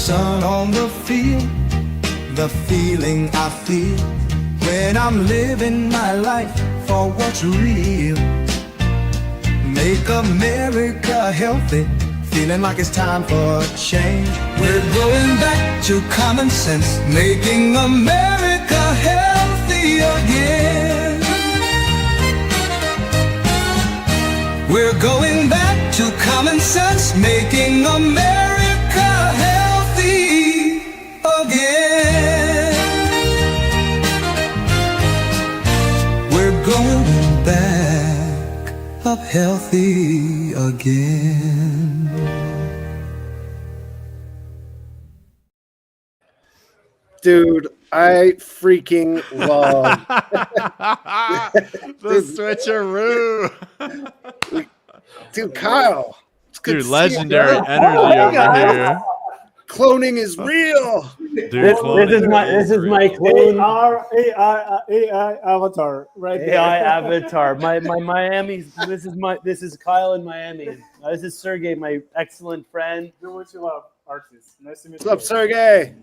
sun on the field, the feeling I feel when I'm living my life for what's real. Make America healthy, feeling like it's time for change. We're going back to common sense, making America healthy again. We're going back to common sense, making America healthy again. We're going back up healthy again. Dude, I freaking love the switcheroo. Dude, Kyle. It's good Dude, to legendary see you. energy over here. Cloning is real. Dude, This is my clone AI avatar right there. AI avatar. My Miami. This is Kyle in Miami. This is Sergey, my excellent friend. Do what you love, artist. Nice to meet What's you. up, Sergey?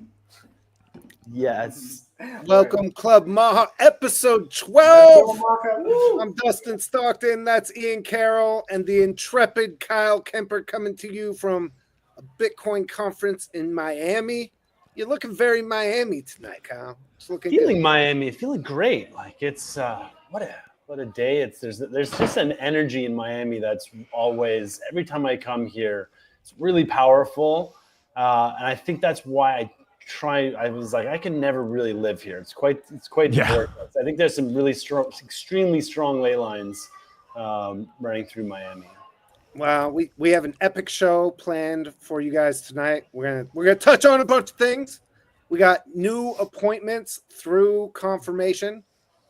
Yes. Welcome, Club Maha, episode 12. I'm Dustin Stockton. That's Ian Carroll and the intrepid Kyle Kemper coming to you from a Bitcoin conference in Miami. You're looking very Miami tonight, Kyle. It's looking Feeling good. Miami, feeling great. Like it's what a day. There's just an energy in Miami that's always, every time I come here, it's really powerful. And I think that's why I was like, I can never really live here. It's quite worthless. I think there's some really strong, extremely strong ley lines running through Miami. Wow, we have an epic show planned for you guys tonight. We're gonna touch on a bunch of things. We got new appointments through confirmation.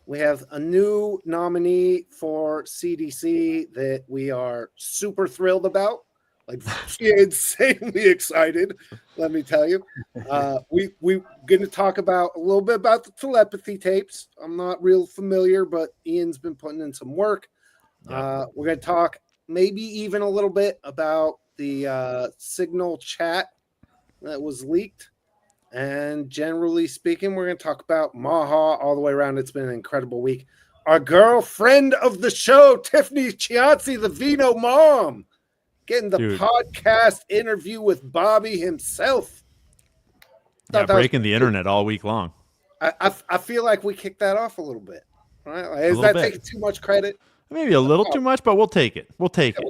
We have a new nominee for CDC that we are super thrilled about. Like, insanely excited, let me tell you. We're going to talk about a little bit about the telepathy tapes. I'm not real familiar, but Ian's been putting in some work. We're going to talk maybe even a little bit about the Signal chat that was leaked. And generally speaking, we're going to talk about Maha all the way around. It's been an incredible week. Our girlfriend of the show, Tiffany Chiazzi, the Vino mom, getting the podcast interview with Bobby himself. Yeah, breaking the internet all week long. I feel like we kicked that off a little bit. Right? Like, is that taking too much credit? Maybe a little too much, but we'll take it. We'll take it.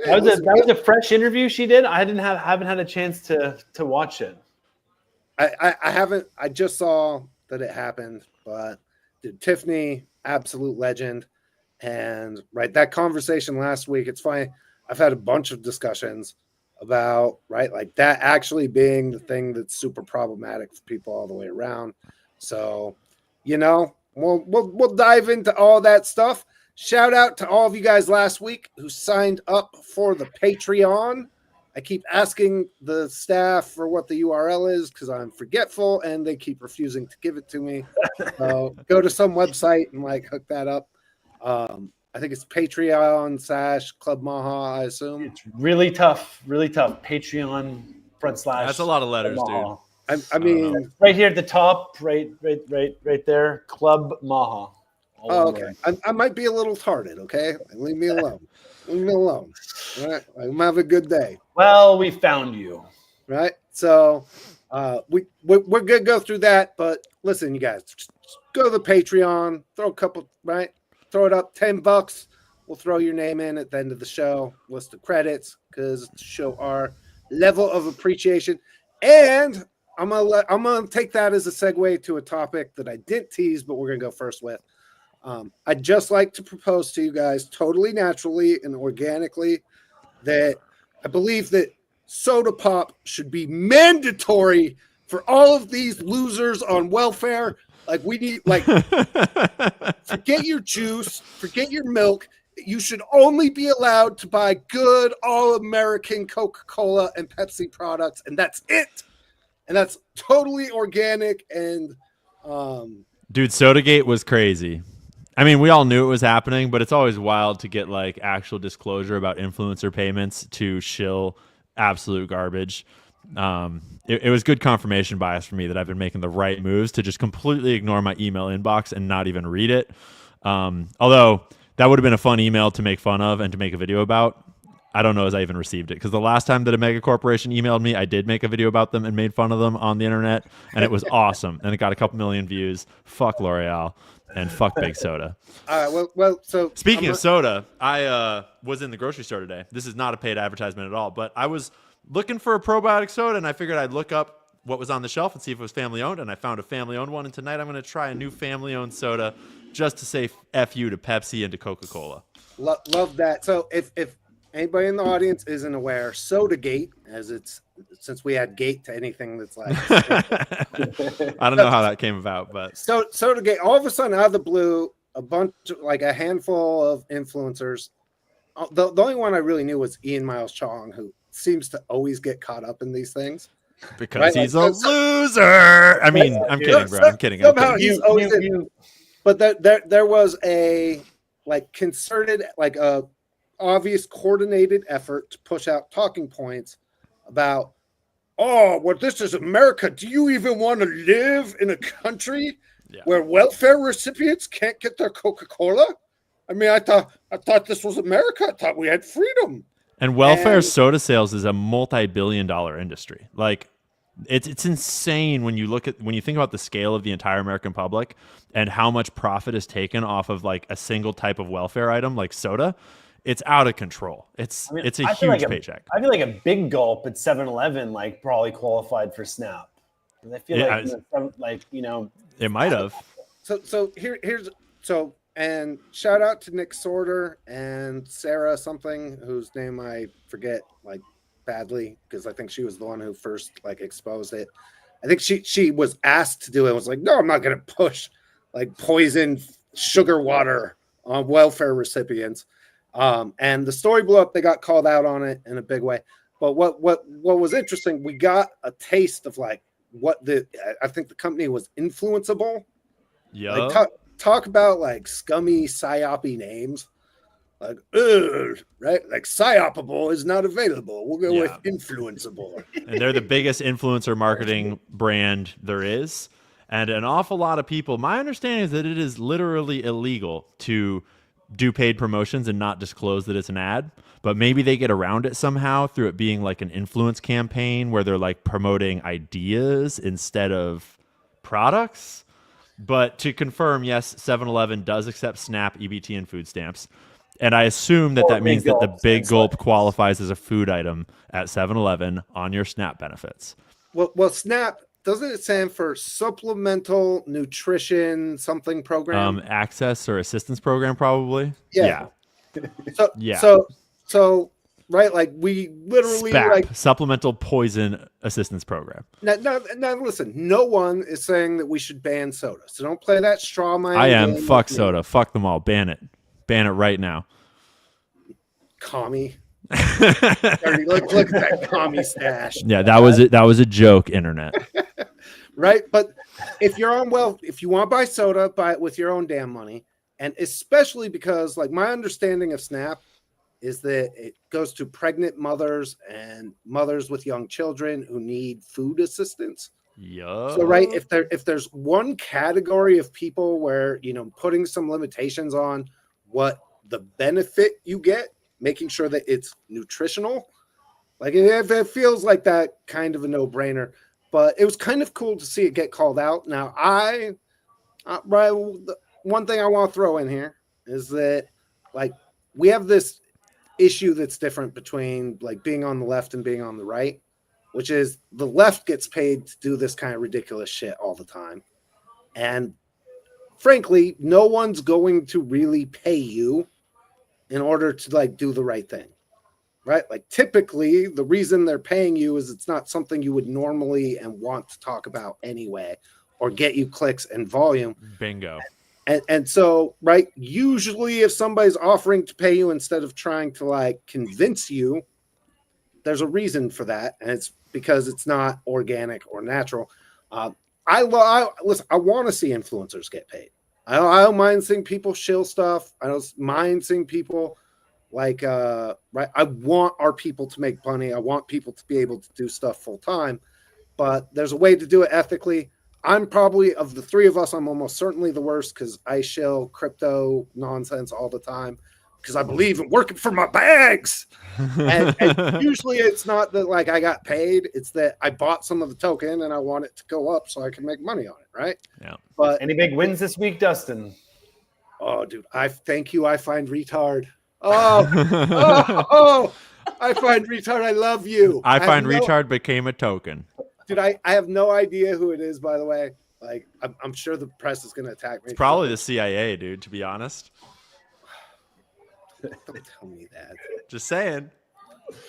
That was a fresh interview she did. I haven't had a chance to watch it. I haven't. I just saw that it happened, but dude, Tiffany, absolute legend. And that conversation last week, it's funny. I've had a bunch of discussions about, like that actually being the thing that's super problematic for people all the way around. So, we'll dive into all that stuff. Shout out to all of you guys last week who signed up for the Patreon. I keep asking the staff for what the URL is because I'm forgetful and they keep refusing to give it to me. So go to some website and hook that up. I think it's Patreon/Club Maha, I assume. It's really tough. Patreon / That's a lot of letters, Maha. dude. I mean, right here at the top, right there, Club Maha. Oh, okay. I might be a little tarded, okay? Leave me alone. Leave me alone. All right? I'm having a good day. Well, we found you. Right? So we're going to go through that, but listen, you guys, just go to the Patreon, throw a couple, throw it up, $10. We'll throw your name in at the end of the show, list of credits, because to show our level of appreciation. And I'm gonna take that as a segue to a topic that I didn't tease, but we're gonna go first with. I'd just like to propose to you guys, totally naturally and organically, that I believe that soda pop should be mandatory for all of these losers on welfare. We need, forget your juice, forget your milk. You should only be allowed to buy good all-American Coca-Cola and Pepsi products, and that's it. And that's totally organic. And dude, Sodagate was crazy. I mean, we all knew it was happening, but it's always wild to get actual disclosure about influencer payments to shill absolute garbage. it was good confirmation bias for me that I've been making the right moves to just completely ignore my email inbox and not even read it. Although that would have been a fun email to make fun of and to make a video about. I don't know as I even received it, because the last time that a mega corporation emailed me, I did make a video about them and made fun of them on the internet, and it was awesome. And it got a couple million views. Fuck L'Oreal and fuck Big Soda. So Speaking of soda, I was in the grocery store today. This is not a paid advertisement at all, but I was looking for a probiotic soda, and I figured I'd look up what was on the shelf and see if it was family owned, and I found a family owned one. And tonight I'm going to try a new family owned soda just to say F you to Pepsi and to Coca-Cola. Love that. So if anybody in the audience isn't aware, Sodagate, as it's since we add gate to anything that's like I don't know how that came about, but Sodagate, all of a sudden out of the blue, a handful of influencers. The only one I really knew was Ian Miles Chong, who seems to always get caught up in these things because right? he's a loser. I mean, I'm kidding, bro. I'm kidding. Somehow he's always but there was a concerted, a obvious coordinated effort to push out talking points about, this is America. Do you even want to live in a country where welfare recipients can't get their Coca-Cola? I mean, I thought this was America. I thought we had freedom. And welfare soda sales is a multi-billion-dollar industry. Like, it's insane when you think about the scale of the entire American public and how much profit is taken off of like a single type of welfare item like soda. It's out of control. It's a huge paycheck. I feel like a big gulp at 7-Eleven probably qualified for SNAP. And I feel it might have. And shout out to Nick Sorter and Sarah something, whose name I forget badly, because I think she was the one who first exposed it. I think she was asked to do it. Was like, no, I'm not going to push poison sugar water on welfare recipients. And the story blew up. They got called out on it in a big way. But what was interesting, we got a taste of I think the company was influenceable. Yeah. Talk about scummy psyopy names. Right? Psyopable is not available. We'll go with influenceable. And they're the biggest influencer marketing brand there is. And an awful lot of people, my understanding is that it is literally illegal to do paid promotions and not disclose that it's an ad, but maybe they get around it somehow through it being an influence campaign where they're promoting ideas instead of products. But to confirm, yes, 7-Eleven does accept SNAP, EBT, and food stamps. And I assume that means that the big gulp qualifies as a food item at 7-Eleven on your SNAP benefits. Well, SNAP, doesn't it stand for Supplemental Nutrition something program? Access or assistance program, probably. Yeah. So right, we literally SPAP, Supplemental Poison Assistance Program. Now, listen, no one is saying that we should ban soda, so don't play that straw man. I am. Fuck soda. Fuck them all. Ban it. Ban it right now. Commie. Look at that commie stash. Yeah, that was it. That was a joke, internet. Right, but if you want to buy soda, buy it with your own damn money, and especially because my understanding of SNAP is that it goes to pregnant mothers and mothers with young children who need food assistance. Yeah. So right, if there's one category of people where putting some limitations on what the benefit you get, making sure that it's nutritional, it feels like that kind of a no-brainer. But it was kind of cool to see it get called out. Now, one thing I want to throw in here is that we have this issue that's different between being on the left and being on the right, which is the left gets paid to do this kind of ridiculous shit all the time. And frankly, no one's going to really pay you in order to do the right thing. Right? Typically the reason they're paying you is it's not something you would normally and want to talk about anyway, or get you clicks and volume. Bingo. And so, right, usually if somebody's offering to pay you instead of trying to convince you, there's a reason for that. And it's because it's not organic or natural. I want to see influencers get paid. I don't mind seeing people shill stuff. I don't mind seeing people Like, right, I want our people to make money. I want people to be able to do stuff full time, but there's a way to do it ethically. I'm probably, of the three of us, I'm almost certainly the worst because I shill crypto nonsense all the time because I believe in working for my bags. And usually it's not that like I got paid, it's that I bought some of the token and I want it to go up so I can make money on it, right? Yeah. But Any big wins this week, Dustin? oh, dude, I thank you. I find retard. Oh, I find retard. I love you. I find have no- retard became a token. Dude, I have no idea who it is, by the way. Like, I'm sure the press is going to attack me. It's probably the CIA, dude, to be honest. Don't tell me that. Just saying.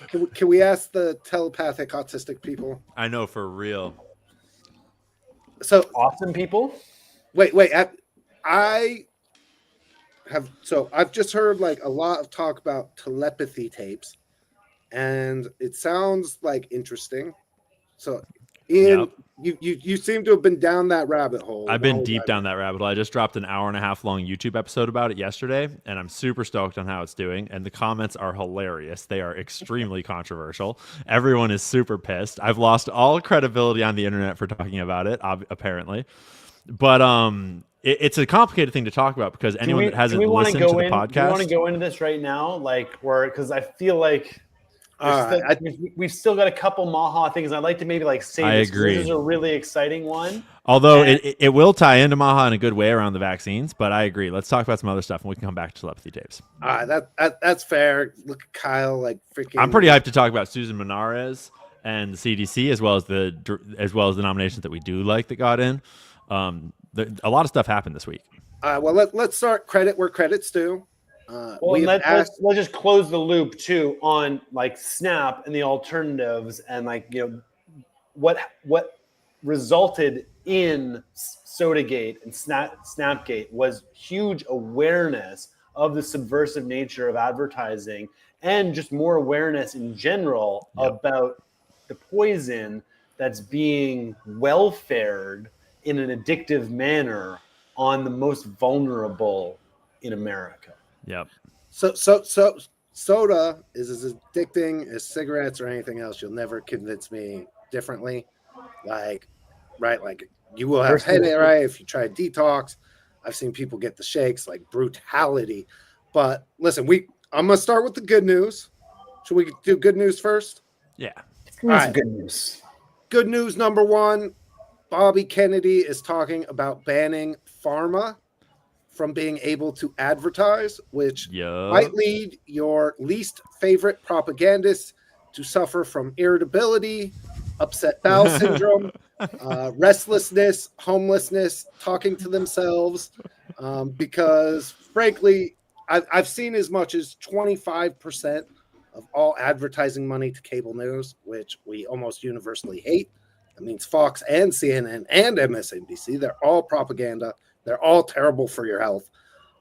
Can we ask the telepathic autistic people? I know, for real. So, Awesome people. wait. I've just heard like a lot of talk about telepathy tapes, and it sounds like interesting. So, Ian, you seem to have been down that rabbit hole. I've been deep down that rabbit hole. I just dropped an 1.5 hour long YouTube episode about it yesterday, and I'm super stoked on how it's doing. And the comments are hilarious. They are extremely controversial. Everyone is super pissed. I've lost all credibility on the internet for talking about it, apparently. But it's a complicated thing to talk about because anyone that hasn't listened to the podcast. Do you want to go into this right now? Like, because I feel like we've still got a couple Maha things. I'd like to maybe like say I this. agree. This is a really exciting one. Although it will tie into Maha in a good way around the vaccines, but I agree. Let's talk about some other stuff and we can come back to telepathy tapes. That's fair. Look at Kyle, like freaking. I'm pretty hyped to talk about Susan Menares and the CDC as well as the nominations that we do like that got in. A lot of stuff happened this week. Well, let's start credit where credit's due. Let's just close the loop too on like Snap and the alternatives and like what resulted in Sodagate and Snapgate was huge awareness of the subversive nature of advertising and just more awareness in general about the poison that's being welfared in an addictive manner on the most vulnerable in America. Yep. So soda is as addicting as cigarettes or anything else. You'll never convince me differently. Like you will have headache, right? If you try detox, I've seen people get the shakes, like brutality. But listen, I'm gonna start with the good news. Should we do good news first? Yeah. All right. Good news. Good news number one. Bobby Kennedy is talking about banning pharma from being able to advertise, which might lead your least favorite propagandists to suffer from irritability, upset bowel syndrome, restlessness, homelessness, talking to themselves, because frankly, I've seen as much as 25% of all advertising money to cable news, which we almost universally hate. That means Fox and CNN and MSNBC. They're all propaganda. They're all terrible for your health.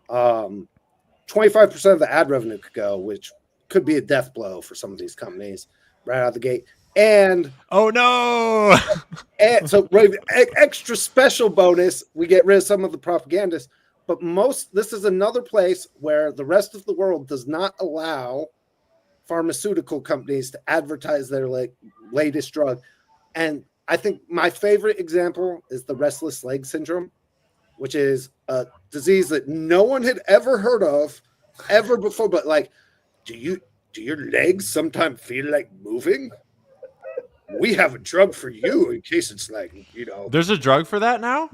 25% of the ad revenue could go, which could be a death blow for some of these companies right out of the gate. And oh no! And so extra special bonus, we get rid of some of the propagandists. But this is another place where the rest of the world does not allow pharmaceutical companies to advertise their latest drug. And I think my favorite example is the restless leg syndrome, which is a disease that no one had ever heard of ever before. But like, do your legs sometimes feel like moving? We have a drug for you in case it's like, There's a drug for that now?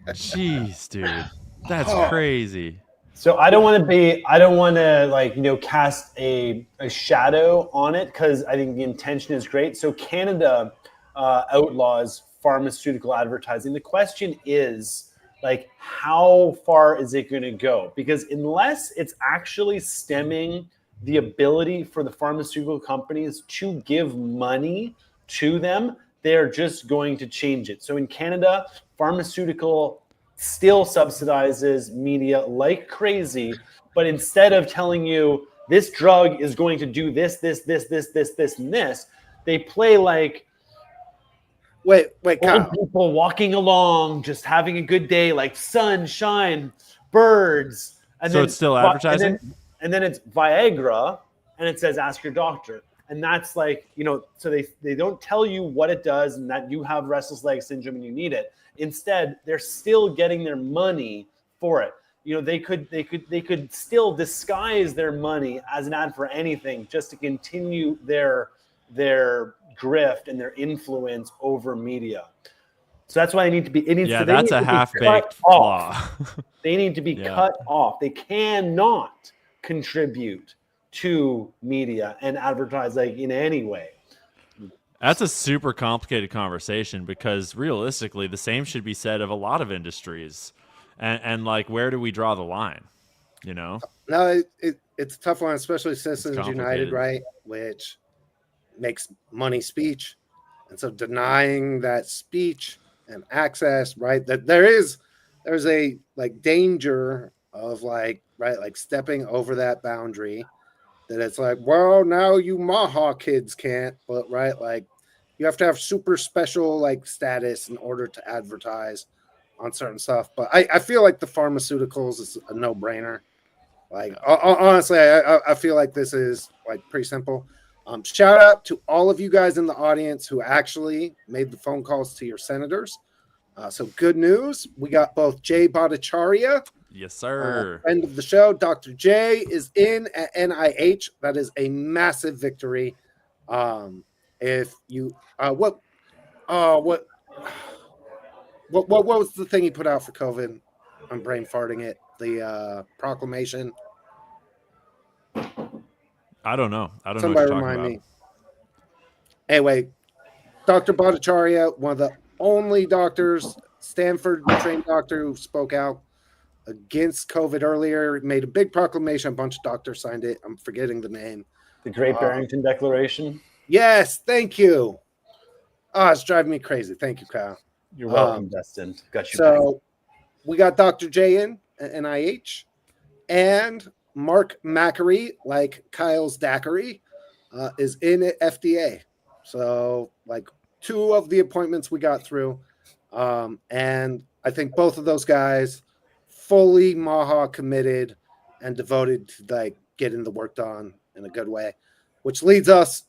Jeez, dude. That's crazy. So I don't want to cast a shadow on it because I think the intention is great. So Canada outlaws pharmaceutical advertising. The question is, like, how far is it going to go? Because unless it's actually stemming the ability for the pharmaceutical companies to give money to them, they're just going to change it. So in Canada, pharmaceutical still subsidizes media like crazy, but instead of telling you this drug is going to do this, and this, they play like wait, old people walking along, just having a good day, like sunshine, birds. And so then, it's still advertising? and then it's Viagra, and it says ask your doctor. And that's like, so they don't tell you what it does and that you have restless leg syndrome and you need it. Instead, they're still getting their money for it. They could still disguise their money as an ad for anything just to continue their grift and their influence over media. So that's why they need to be. That's a half-baked flaw. They need to be cut off. They cannot contribute to media and advertise in any way. That's a super complicated conversation because realistically, the same should be said of a lot of industries. And like, where do we draw the line? No, it's a tough one, especially Citizens United, right? Which makes money speech. And so denying that speech and access, right? That there's a danger of stepping over that boundary. That it's like, well, now you Maha kids can't, but you have to have super special status in order to advertise on certain stuff. But I feel like the pharmaceuticals is a no-brainer. Honestly, I feel like this is pretty simple. Shout out to all of you guys in the audience who actually made the phone calls to your senators. So good news. We got both Jay Bhattacharya. Yes, sir. Friend of the show. Dr. J is in at NIH. That is a massive victory. If you what was the thing he put out for COVID? I'm brain farting it. The proclamation. I don't know. I don't Somebody know what you're remind talking me. Anyway, Dr. Bhattacharya, one of the only doctors, Stanford trained doctor who spoke out against COVID earlier, made a big proclamation. A bunch of doctors signed it. I'm forgetting the name. The Great Barrington Declaration. Yes, thank you. It's driving me crazy. Thank you, Kyle. You're welcome, Dustin. Got you. So we got Dr. J in at NIH and Mark Macri, like Kyle's daiquiri, is in at FDA. So two of the appointments we got through. And I think both of those guys fully Maha committed and devoted to getting the work done in a good way, which leads us.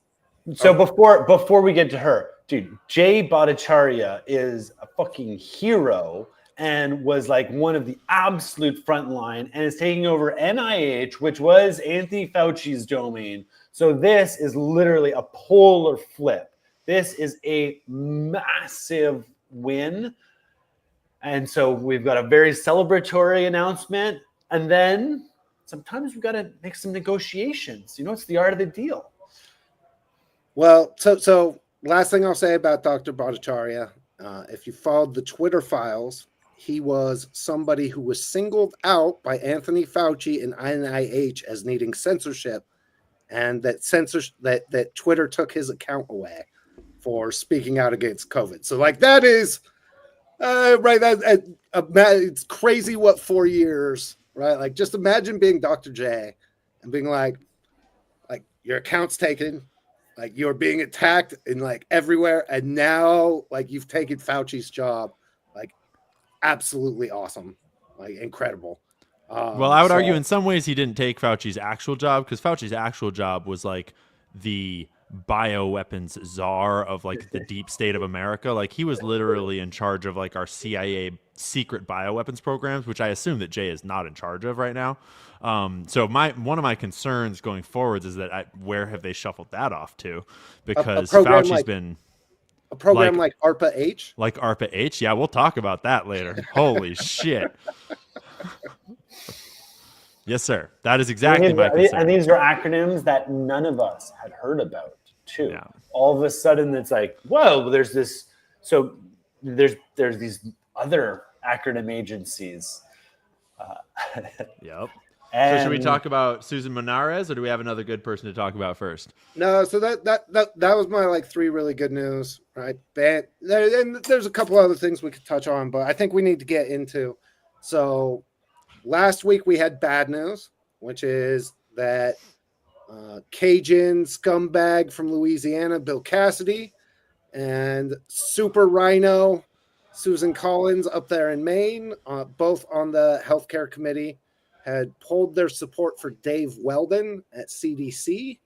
So before we get to her, dude, Jay Bhattacharya is a fucking hero and was one of the absolute front line and is taking over NIH, which was Anthony Fauci's domain. So this is literally a polar flip. This is a massive win. And so we've got a very celebratory announcement. And then sometimes we've got to make some negotiations. It's the art of the deal. Well, so last thing I'll say about Dr. Bhattacharya, if you followed the Twitter files, he was somebody who was singled out by Anthony Fauci and NIH as needing censorship, and that Twitter took his account away for speaking out against COVID. So that is right. It's crazy what 4 years, right? Just imagine being Dr. J and being like your account's taken. You're being attacked in everywhere, and now you've taken Fauci's job. Absolutely awesome, incredible. Well, I would argue in some ways he didn't take Fauci's actual job, because Fauci's actual job was the bioweapons czar of the deep state of America. He was literally in charge of our CIA secret bioweapons programs, which I assume that Jay is not in charge of right now. So one of my concerns going forwards is that where have they shuffled that off to? Because Fauci's been a program like ARPA-H? Like ARPA-H? Yeah, we'll talk about that later. Holy shit. Yes, sir. That is exactly my concern. And these are acronyms that none of us had heard about, too. Yeah. All of a sudden, it's whoa, there's this. So there's these other acronym agencies. Yep. So should we talk about Susan Monares, or do we have another good person to talk about first? No, so that was my three really good news, right? And there's a couple other things we could touch on, but I think we need to get into. So last week we had bad news, which is that Cajun scumbag from Louisiana, Bill Cassidy, and Super Rhino Susan Collins up there in Maine, both on the healthcare committee, had pulled their support for Dave Weldon at CDC,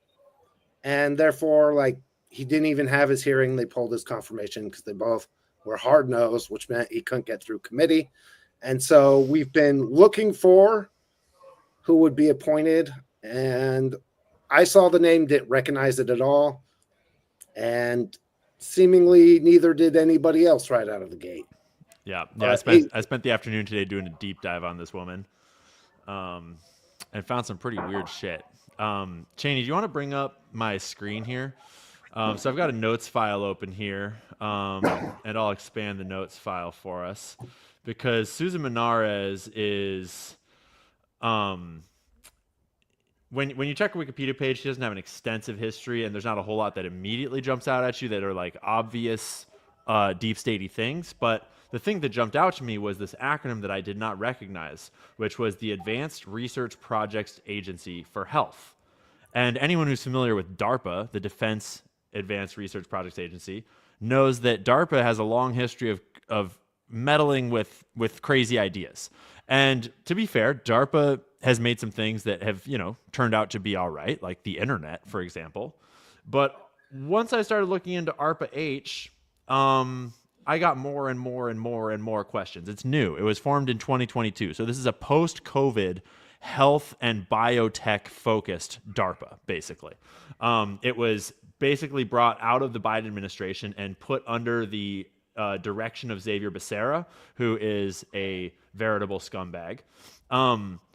and therefore, like, he didn't even have his hearing. They pulled his confirmation because they both were hard-nosed, which meant he couldn't get through committee. And so we've been looking for who would be appointed, and I saw the name, didn't recognize it at all, and seemingly neither did anybody else right out of the gate. Yeah. I spent the afternoon today doing a deep dive on this woman, and found some pretty weird shit. Cheney, do you want to bring up my screen here? So I've got a notes file open here, and I'll expand the notes file for us because Susan Menares is, when you check her Wikipedia page, she doesn't have an extensive history, and there's not a whole lot that immediately jumps out at you that are like obvious deep statey things. But the thing that jumped out to me was this acronym that I did not recognize, which was the Advanced Research Projects Agency for Health. And anyone who's familiar with DARPA, the Defense Advanced Research Projects Agency, knows that DARPA has a long history of meddling with crazy ideas. And to be fair, DARPA has made some things that have, turned out to be all right, like the internet, for example. But once I started looking into ARPA-H, I got more and more and more and more questions. It's new. It was formed in 2022. So this is a post-COVID health and biotech focused DARPA, basically. It was basically brought out of the Biden administration and put under the direction of Xavier Becerra, who is a veritable scumbag.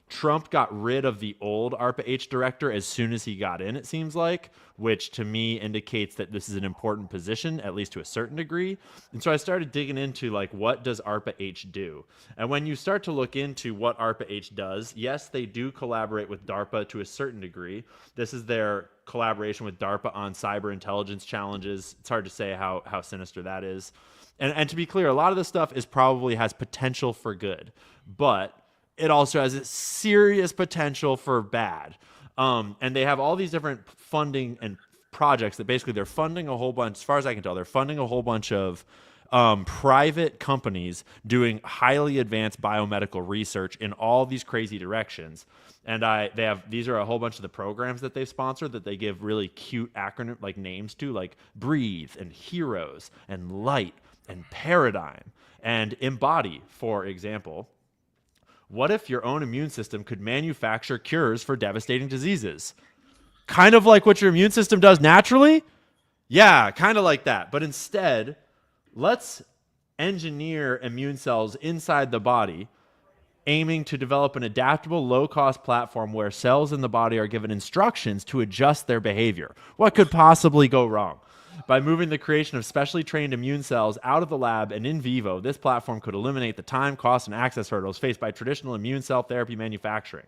Trump got rid of the old ARPA-H director as soon as he got in, it seems like, which to me indicates that this is an important position, at least to a certain degree. And so I started digging into, like, what does ARPA-H do? And when you start to look into what ARPA-H does, yes, they do collaborate with DARPA to a certain degree. This is their collaboration with DARPA on cyber intelligence challenges. It's hard to say how sinister that is. And to be clear, a lot of this stuff probably has potential for good, but it also has a serious potential for bad. And they have all these different funding and projects that basically they're funding a whole bunch, as far as I can tell, they're funding a whole bunch of private companies doing highly advanced biomedical research in all these crazy directions. And these are a whole bunch of the programs that they've sponsored that they give really cute acronym like names to, like Breathe and Heroes and Light and Paradigm and Embody, for example. What if your own immune system could manufacture cures for devastating diseases? Kind of like what your immune system does naturally? Yeah, kind of like that. But instead, let's engineer immune cells inside the body, aiming to develop an adaptable, low-cost platform where cells in the body are given instructions to adjust their behavior. What could possibly go wrong? By moving the creation of specially trained immune cells out of the lab and in vivo, this platform could eliminate the time, cost, and access hurdles faced by traditional immune cell therapy manufacturing.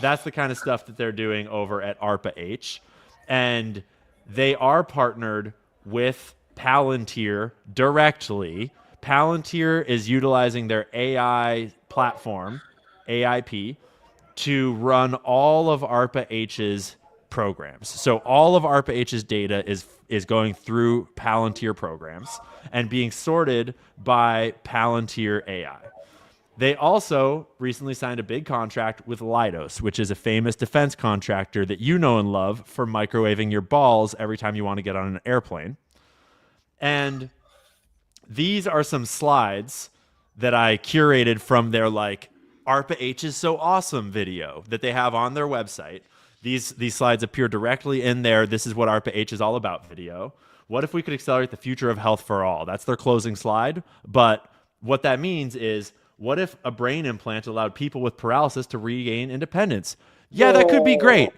That's the kind of stuff that they're doing over at ARPA-H. And they are partnered with Palantir directly. Palantir is utilizing their AI platform, AIP, to run all of ARPA-H's programs. So all of ARPA-H's data is going through Palantir programs and being sorted by Palantir AI. They also recently signed a big contract with Leidos, which is a famous defense contractor that you know and love for microwaving your balls every time you want to get on an airplane. And these are some slides that I curated from their ARPA-H is so awesome video that they have on their website. These slides appear directly in there. This is what ARPA-H is all about video. What if we could accelerate the future of health for all? That's their closing slide. But what that means is, what if a brain implant allowed people with paralysis to regain independence? Yeah, that could be great.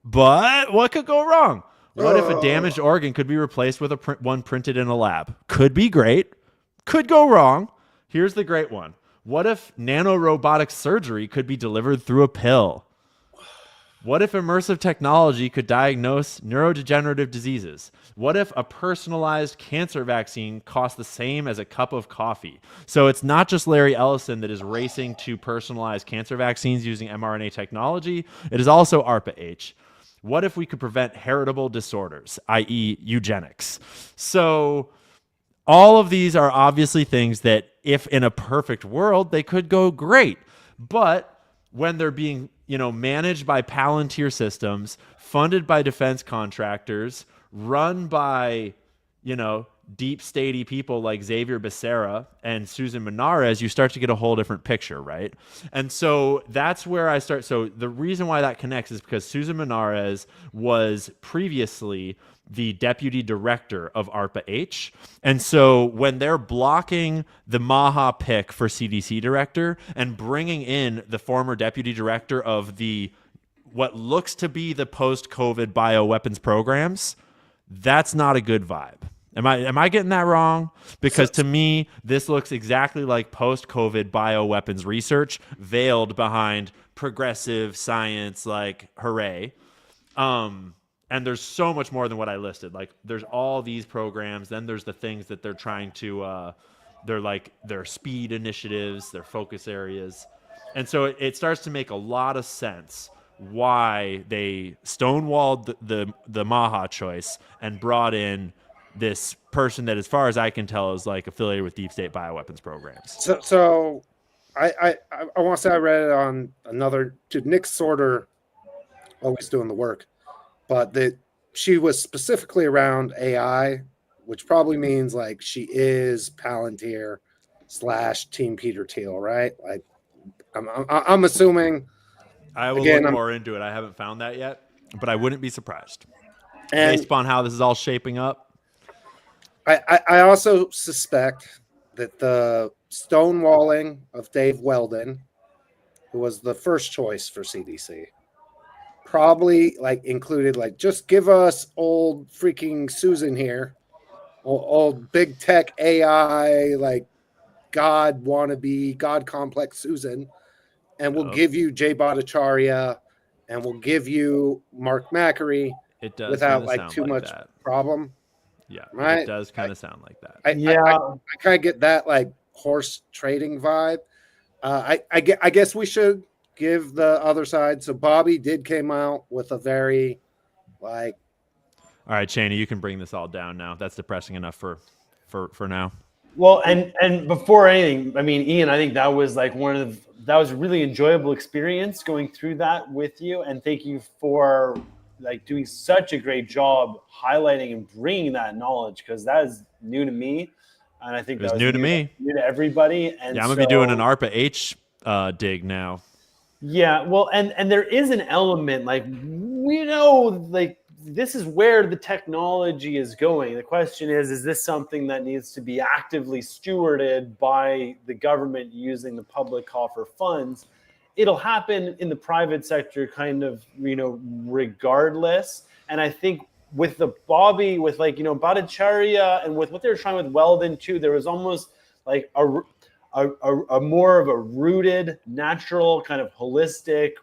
But what could go wrong? What if a damaged organ could be replaced with one printed in a lab? Could be great. Could go wrong. Here's the great one. What if nanorobotic surgery could be delivered through a pill? What if immersive technology could diagnose neurodegenerative diseases? What if a personalized cancer vaccine costs the same as a cup of coffee? So it's not just Larry Ellison that is racing to personalize cancer vaccines using mRNA technology. It is also ARPA-H. What if we could prevent heritable disorders, i.e. eugenics? So all of these are obviously things that, if in a perfect world, they could go great. But when they're being, managed by Palantir Systems, funded by defense contractors, run by, deep statey people like Xavier Becerra and Susan Menares, you start to get a whole different picture, right? And so that's where I start. So the reason why that connects is because Susan Menares was previously the deputy director of ARPA-H. And so when they're blocking the Maha pick for CDC director and bringing in the former deputy director of the what looks to be the post-COVID bioweapons programs, that's not a good vibe. Am I getting that wrong? Because to me, this looks exactly like post-COVID bioweapons research veiled behind progressive science, like hooray. And there's so much more than what I listed. Like there's all these programs. Then there's the things that they're trying to, they're like their speed initiatives, their focus areas. And so it starts to make a lot of sense why they stonewalled the Maha choice and brought in this person that, as far as I can tell, is like affiliated with deep state bioweapons programs. So I want to say I read it on another to Nick Sorter, always doing the work, but that she was specifically around AI, which probably means like she is Palantir / Team Peter Thiel, right? Like I'm assuming. I will look more into it. I haven't found that yet, but I wouldn't be surprised based upon how this is all shaping up. I also suspect that the stonewalling of Dave Weldon, who was the first choice for CDC, probably like included like just give us old freaking Susan here, old big tech AI like God wannabe, God complex Susan, and we'll give you Jay Bhattacharya, and we'll give you Mark Macri. It does without like too like much that. Problem. Yeah, right? It does kind of sound like that. I kind of get that like horse trading vibe. I guess we should give the other side. So Bobby did came out with a very like. All right, Cheney, you can bring this all down now. That's depressing enough for now. Well, and before anything, I mean, Ian, I think that was like that was a really enjoyable experience going through that with you, and thank you for like doing such a great job highlighting and bringing that knowledge, because that is new to me, and I think it was new to me, new to everybody. And yeah, I'm gonna be doing an ARPA-H dig now. Yeah, well, and there is an element like we know like this is where the technology is going. The question is this something that needs to be actively stewarded by the government using the public coffer funds? It'll happen in the private sector kind of, regardless. And I think with the Bobby, with like, Bhattacharya and with what they were trying with Weldon too, there was almost like a more of a rooted, natural, kind of holistic,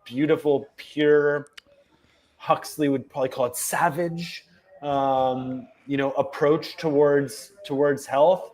beautiful, pure, Huxley would probably call it savage, approach towards health.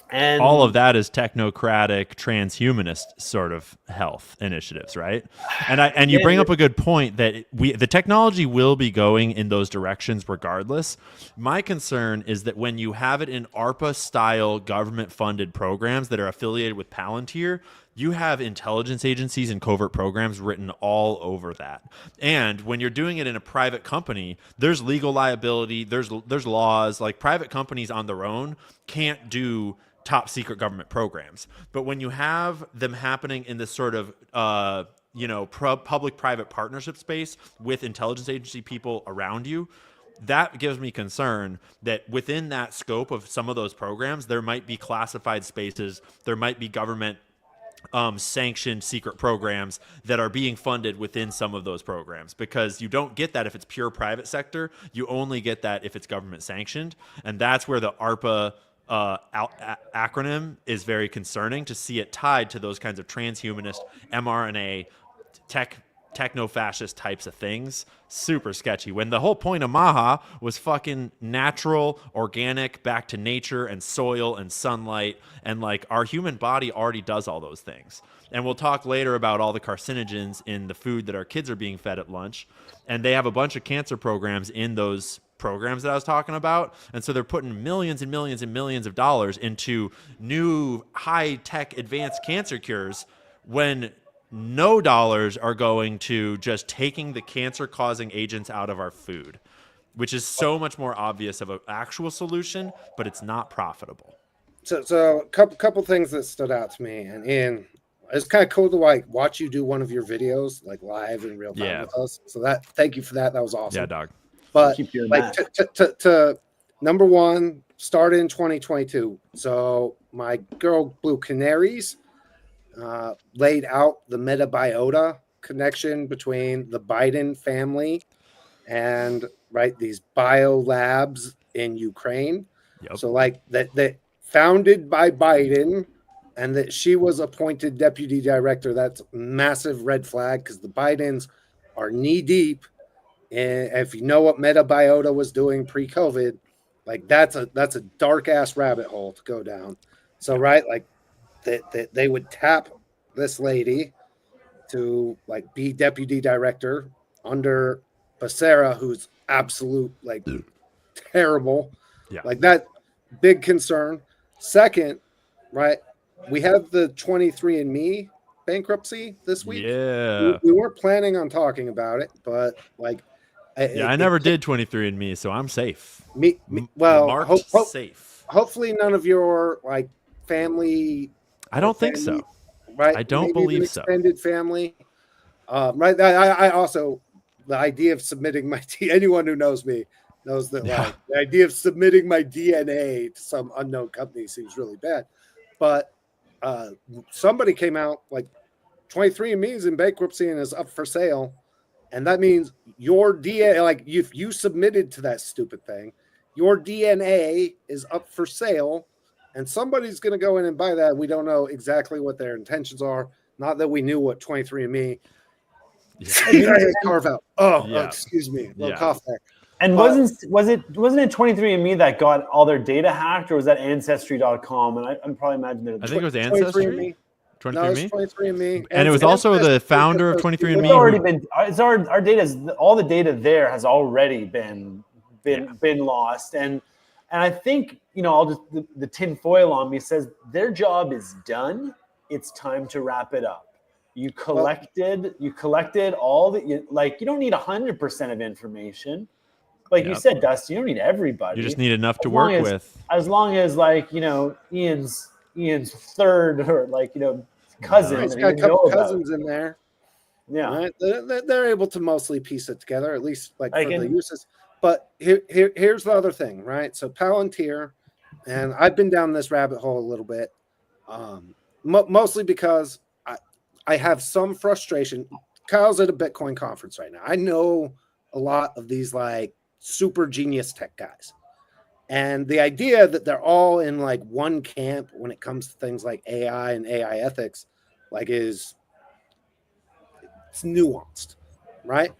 And all of that is technocratic, transhumanist sort of health initiatives, right? And you bring up a good point that the technology will be going in those directions regardless. My concern is that when you have it in ARPA-style government-funded programs that are affiliated with Palantir, you have intelligence agencies and covert programs written all over that. And when you're doing it in a private company, there's legal liability, there's laws. Like private companies on their own can't do top secret government programs. But when you have them happening in this sort of public-private partnership space with intelligence agency people around you, that gives me concern that within that scope of some of those programs, there might be classified spaces, there might be government sanctioned secret programs that are being funded within some of those programs, because you don't get that if it's pure private sector. You only get that if it's government sanctioned. And that's where the ARPA acronym is very concerning, to see it tied to those kinds of transhumanist mRNA techno-fascist types of things. Super sketchy, when the whole point of Maha was fucking natural, organic, back to nature and soil and sunlight, and like our human body already does all those things. And we'll talk later about all the carcinogens in the food that our kids are being fed at lunch, and they have a bunch of cancer programs in those programs that I was talking about. And so they're putting millions and millions and millions of dollars into new high-tech advanced cancer cures when no dollars are going to just taking the cancer-causing agents out of our food, which is so much more obvious of an actual solution, but it's not profitable. So couple things that stood out to me, and Ian, it's kind of cool to like watch you do one of your videos like live in real time with us. So thank you for that. That was awesome. Yeah, dog. But Keep doing like to number one, started in 2022. So my girl Blue Canaries laid out the metabiota connection between the Biden family and these bio labs in Ukraine. Yep. So like that founded by Biden, and that she was appointed deputy director. That's massive red flag because the Bidens are knee deep. And if you know what Metabiota was doing pre-COVID, like that's a dark ass rabbit hole to go down. So like they would tap this lady to like be deputy director under Becerra, who's absolute like terrible. Yeah. Like that, big concern. Second, we have the 23andMe bankruptcy this week. Yeah. We weren't planning on talking about it, but like, I never did 23andMe, so I'm safe. Well, marked safe. Hopefully, none of your like family. I don't think so. Right? I don't Maybe believe even so. Extended family. Right. I also the idea of submitting my anyone who knows me knows that like the idea of submitting my DNA to some unknown company seems really bad. But somebody came out like 23andMe is in bankruptcy and is up for sale. And that means your DNA, like if you submitted to that stupid thing, your DNA is up for sale, and somebody's going to go in and buy that. We don't know exactly what their intentions are. Not that we knew what 23andMe carve out. Oh, excuse me, little cough there. And wasn't it 23andMe that got all their data hacked, or was that Ancestry.com? And I'm probably imagining I think it was Ancestry. 23andMe? No, it's 23andMe. And it was also the founder of 23andMe. It's already been. It's our data. All the data there has already been lost. And I think I'll just the tinfoil on me says their job is done. It's time to wrap it up. You collected all that you don't need 100% of information. Like you said, Dusty, you don't need everybody. You just need enough to work with. As long as Ian's third or cousin. He's got a couple cousins in there. Yeah, right? They're able to mostly piece it together, at least for the uses. But here's the other thing, right? So Palantir, and I've been down this rabbit hole a little bit, mostly because I have some frustration. Kyle's at a Bitcoin conference right now. I know a lot of these like super genius tech guys. And the idea that they're all in like one camp when it comes to things like AI and AI ethics, it's nuanced, right?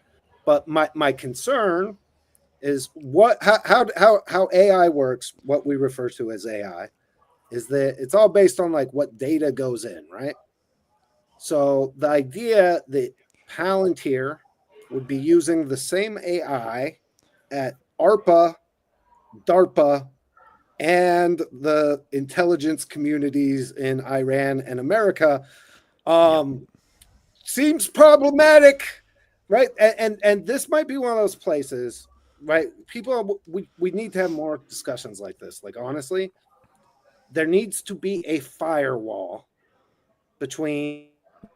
But my concern is how AI works. What we refer to as AI is that it's all based on like what data goes in, right? So the idea that Palantir would be using the same AI at ARPA, DARPA, and the intelligence communities in Iran and America seems problematic, right? And this might be one of those places, right? People, we need to have more discussions like this. Like, honestly, there needs to be a firewall between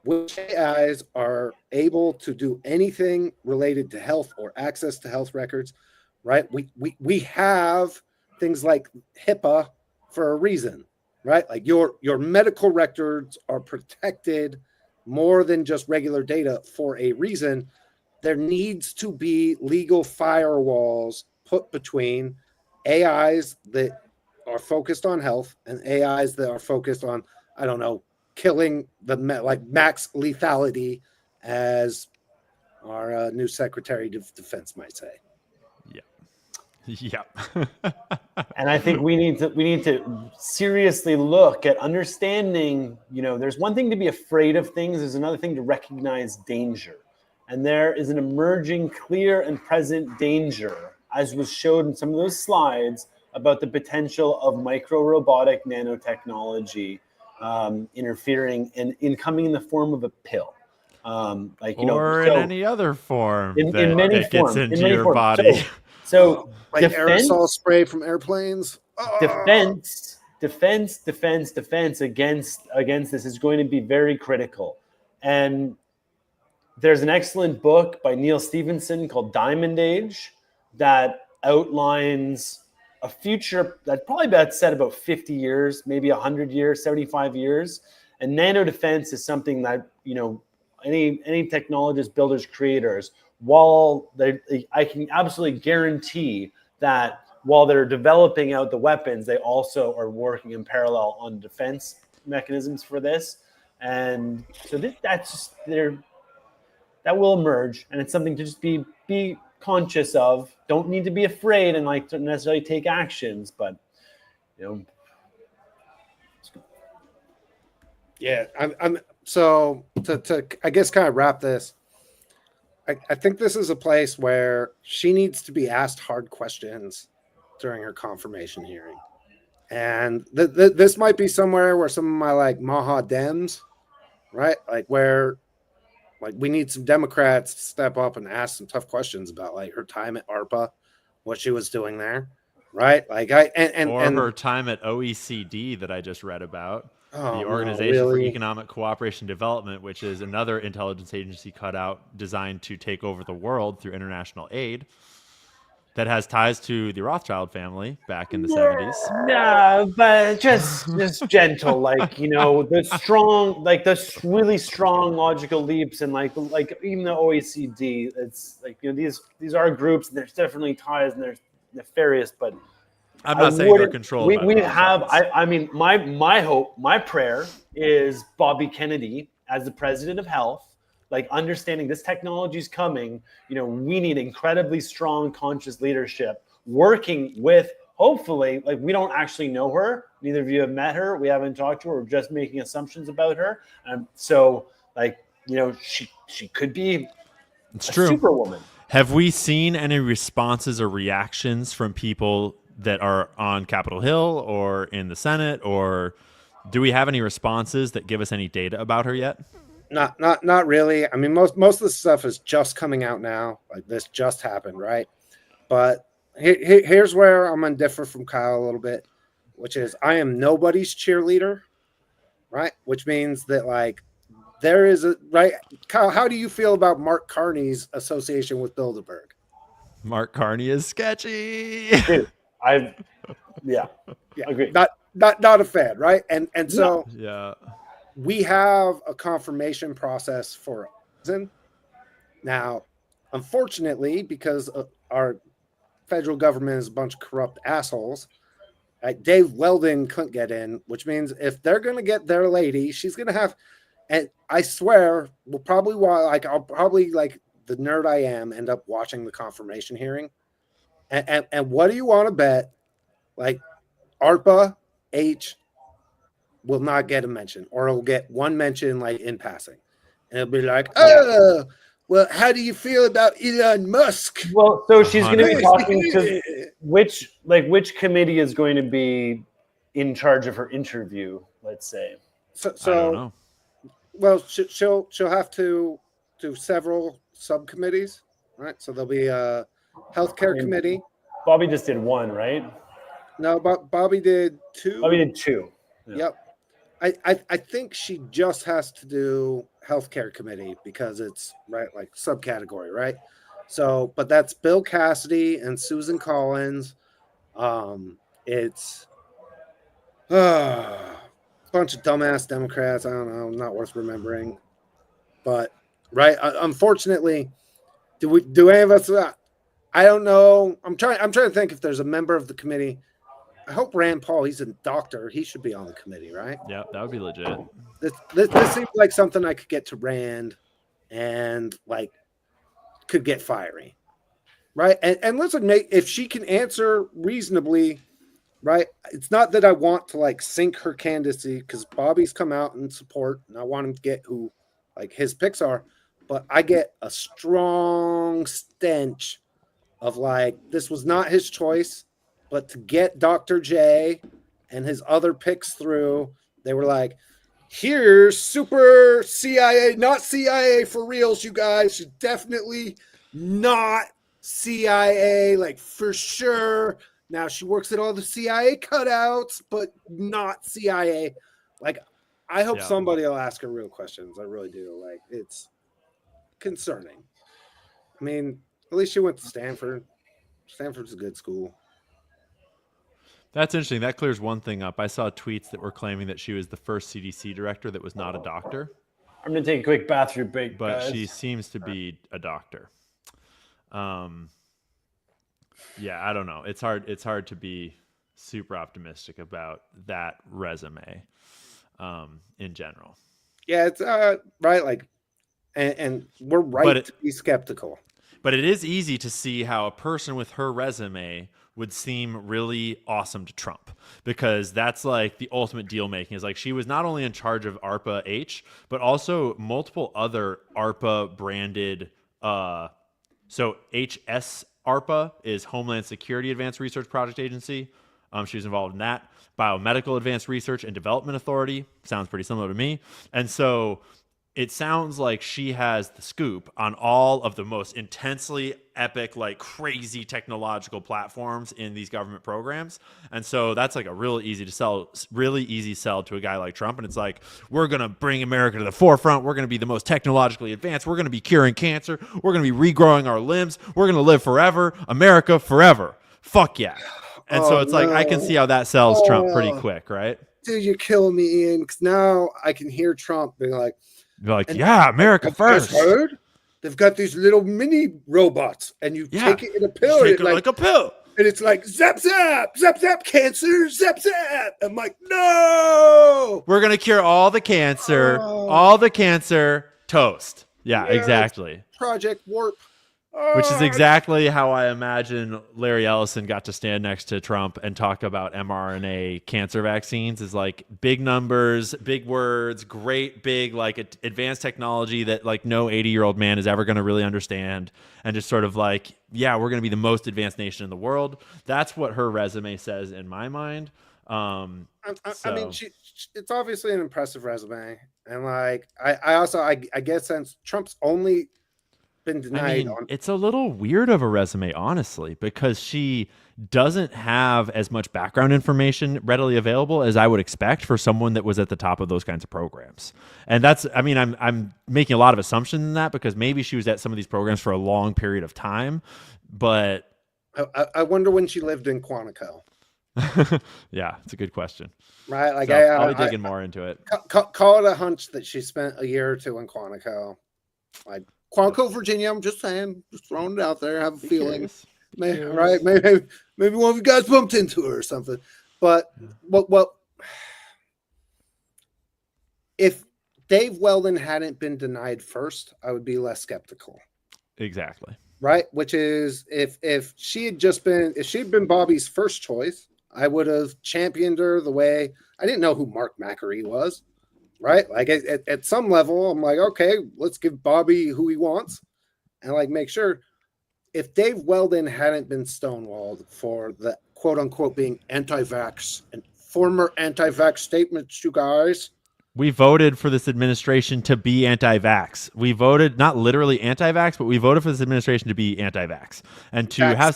which AIs are able to do anything related to health or access to health records, right? We have things like HIPAA for a reason, right? Like your medical records are protected more than just regular data for a reason. There needs to be legal firewalls put between AIs that are focused on health and AIs that are focused on, I don't know, killing like max lethality, as our new Secretary of Defense might say. Yeah. And I think we need to seriously look at understanding, there's one thing to be afraid of things, there's another thing to recognize danger. And there is an emerging clear and present danger, as was showed in some of those slides, about the potential of micro robotic nanotechnology interfering and in coming in the form of a pill. Or in any other form in that many it gets forms, into in many your forms. body. So Like aerosol spray from airplanes. defense against this is going to be very critical. And there's an excellent book by Neil Stephenson called Diamond Age that outlines a future that probably about set about 50 years, maybe 100 years, 75 years. And nano defense is something that, any technologists, builders, creators, I can absolutely guarantee that while they're developing out the weapons, they also are working in parallel on defense mechanisms for this. And so that will emerge, and it's something to just be conscious of. Don't need to be afraid and like to necessarily take actions, but Yeah, I'm so to I guess kind of wrap this. I think this is a place where she needs to be asked hard questions during her confirmation hearing, and this might be somewhere where some of my like Maha Dems, right, like where like we need some Democrats to step up and ask some tough questions about like her time at ARPA, what she was doing there, right? Like or her time at OECD that I just read about. Oh, the no, Organization for really? Economic Cooperation and Development, which is another intelligence agency cut out designed to take over the world through international aid, that has ties to the Rothschild family back in the 70s. Yeah, but just gentle, the really strong logical leaps, and like even the OECD, it's like these are groups, and there's definitely ties, and they're nefarious, but I'm not saying they're controlled by we have. Rothschilds. I mean, my hope, my prayer is Bobby Kennedy as the president of health, like understanding this technology is coming. We need incredibly strong, conscious leadership working with. Hopefully, like we don't actually know her. Neither of you have met her. We haven't talked to her. We're just making assumptions about her. So, she could be It's a true. superwoman. Have we seen any responses or reactions from people that are on Capitol Hill or in the Senate, or do we have any responses that give us any data about her yet? Not really. I mean, most of the stuff is just coming out now. Like this just happened, right? But here's where I'm gonna differ from Kyle a little bit, which is I am nobody's cheerleader, right? Which means that like there is a right. Kyle, how do you feel about Mark Carney's association with Bilderberg? Mark Carney is sketchy. Dude, yeah, agree. Not a fan, right? And so Yeah. we have a confirmation process for a reason. Now, unfortunately, because our federal government is a bunch of corrupt assholes, Dave Weldon couldn't get in, which means if they're going to get their lady, she's going to have, and I swear, I'll probably like the nerd I am end up watching the confirmation hearing. And what do you want to bet? Like ARPA H will not get a mention, or it'll get one mention like in passing. And it'll be like, oh, well, how do you feel about Elon Musk? Well, so she's going to be talking to which committee is going to be in charge of her interview, let's say. So I don't know. Well, she'll have to do several subcommittees, right? So there'll be a healthcare committee. Bobby just did one, right? No, but Bobby did two. Bobby did two. Yeah. Yep. I think she just has to do healthcare committee because it's right like subcategory, right? So, but that's Bill Cassidy and Susan Collins. It's a bunch of dumbass Democrats. I don't know, not worth remembering. But right, unfortunately, do any of us? I don't know. I'm trying to think if there's a member of the committee. I hope Rand Paul, he's a doctor. He should be on the committee, right? Yeah, that would be legit. This seems like something I could get to Rand and like could get fiery, right? And listen, mate, if she can answer reasonably, right? It's not that I want to like sink her candidacy because Bobby's come out in support and I want him to get who like his picks are, but I get a strong stench of like this was not his choice. But to get Dr. J and his other picks through, they were like, Here's super CIA, not CIA for reals, you guys. She's definitely not CIA, like for sure. Now she works at all the CIA cutouts, but not CIA. Like, I hope Yeah. somebody will ask her real questions. I really do. Like, it's concerning. I mean, at least she went to Stanford. Stanford's a good school. That's interesting. That clears one thing up. I saw tweets that were claiming that she was the first CDC director that was not a doctor, I'm gonna take a quick bathroom break, but guys. she seems to be a doctor. Yeah, I don't know. It's hard to be super optimistic about that resume in general. Yeah, it's right. Like, and we're right to be skeptical. But it is easy to see how a person with her resume would seem really awesome to Trump, because that's like the ultimate deal making. Is like she was not only in charge of ARPA H, but also multiple other ARPA branded. So HS ARPA is Homeland Security Advanced Research Project Agency. She was involved in that. Biomedical Advanced Research and Development Authority. Sounds pretty similar to me. And so it sounds like she has the scoop on all of the most intensely epic, like crazy technological platforms in these government programs. And so that's like a really easy sell to a guy like Trump. And it's like, we're going to bring America to the forefront. We're going to be the most technologically advanced. We're going to be curing cancer. We're going to be regrowing our limbs. We're going to live forever. America forever. Fuck yeah. And so it's like, I can see how that sells Trump pretty quick, right? Dude, you're killing me, Ian. Because now I can hear Trump being like, you're like, yeah, America first. Heard? They've got these little mini robots, and you take it in a pill. Take it like a pill. And it's like, zap, zap, zap, zap, cancer, zap, zap. I'm like, no. We're going to cure all the cancer, toast. Yeah, exactly. Project Warp. Which is exactly how I imagine Larry Ellison got to stand next to Trump and talk about mRNA cancer vaccines. Is like big numbers, big words, great big like advanced technology that like no 80-year-old man is ever going to really understand, and just sort of like, yeah, we're going to be the most advanced nation in the world. That's what her resume says in my mind. I mean, it's obviously an impressive resume, and like I guess since Trump's only been denied. It's a little weird of a resume, honestly, because she doesn't have as much background information readily available as I would expect for someone that was at the top of those kinds of programs. And that's, I mean, I'm making a lot of assumptions in that, because maybe she was at some of these programs for a long period of time, but I wonder when she lived in Quantico. Yeah, it's a good question. Right, like so I'll be digging more into it. Call it a hunch that she spent a year or two in Quantico, like Quantico, Virginia. I'm just saying, just throwing it out there. I have a feeling, right? Maybe one of you guys bumped into her or something. But well, if Dave Weldon hadn't been denied first, I would be less skeptical. Exactly. Right, which is if she'd been Bobby's first choice, I would have championed her the way I didn't know who Mark Macri was. Right, like at some level, I'm like, okay, let's give Bobby who he wants, and like make sure. If Dave Weldon hadn't been stonewalled for the quote unquote being anti-vax and former anti-vax statements, you guys, we voted for this administration to be anti-vax. We voted not literally anti-vax, but we voted for this administration to be anti-vax and to have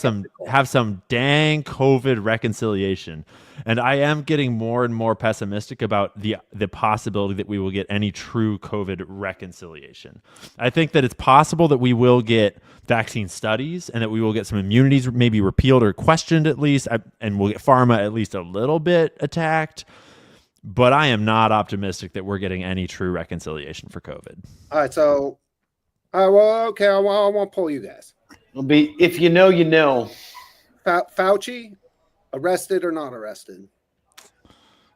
some dang COVID reconciliation. And I am getting more and more pessimistic about the possibility that we will get any true COVID reconciliation. I think that it's possible that we will get vaccine studies and that we will get some immunities maybe repealed or questioned at least, and we'll get pharma at least a little bit attacked. But I am not optimistic that we're getting any true reconciliation for COVID. All right, so, well, okay, I won't pull you guys. It'll be if you know, you know. Fauci, arrested or not arrested?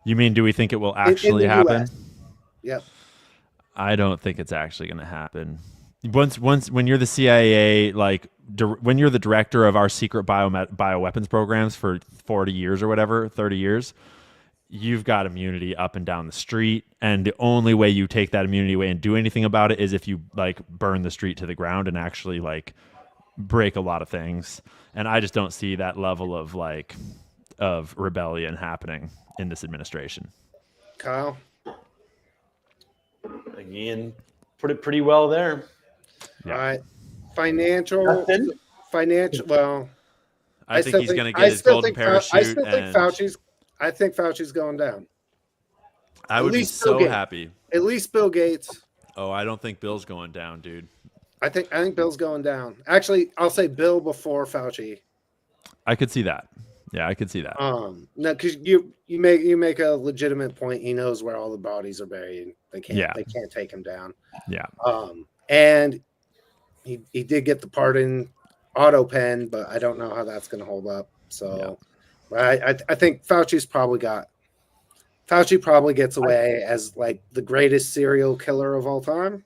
You mean, do we think it will actually happen? US. Yep. I don't think it's actually going to happen. Once, when you're the CIA, like when you're the director of our secret bioweapons programs for 40 years or whatever, 30 years. You've got immunity up and down the street, and the only way you take that immunity away and do anything about it is if you like burn the street to the ground and actually like break a lot of things. And I just don't see that level of rebellion happening in this administration. Kyle? Again, put it pretty well there. Yeah. All right. Financial. Justin? Well, I think still he's going to get his still golden think I parachute. still think And I think Fauci's going down. I At would be least Bill so Gates. happy. At least Bill Gates. Oh, I don't think Bill's going down, dude. I think Bill's going down. Actually, I'll say Bill before Fauci. I could see that. Yeah, I could see that. No, because you make a legitimate point. He knows where all the bodies are buried. They can't take him down. Yeah. And he did get the pardon auto pen, but I don't know how that's going to hold up. So, I think Fauci probably gets away as like the greatest serial killer of all time.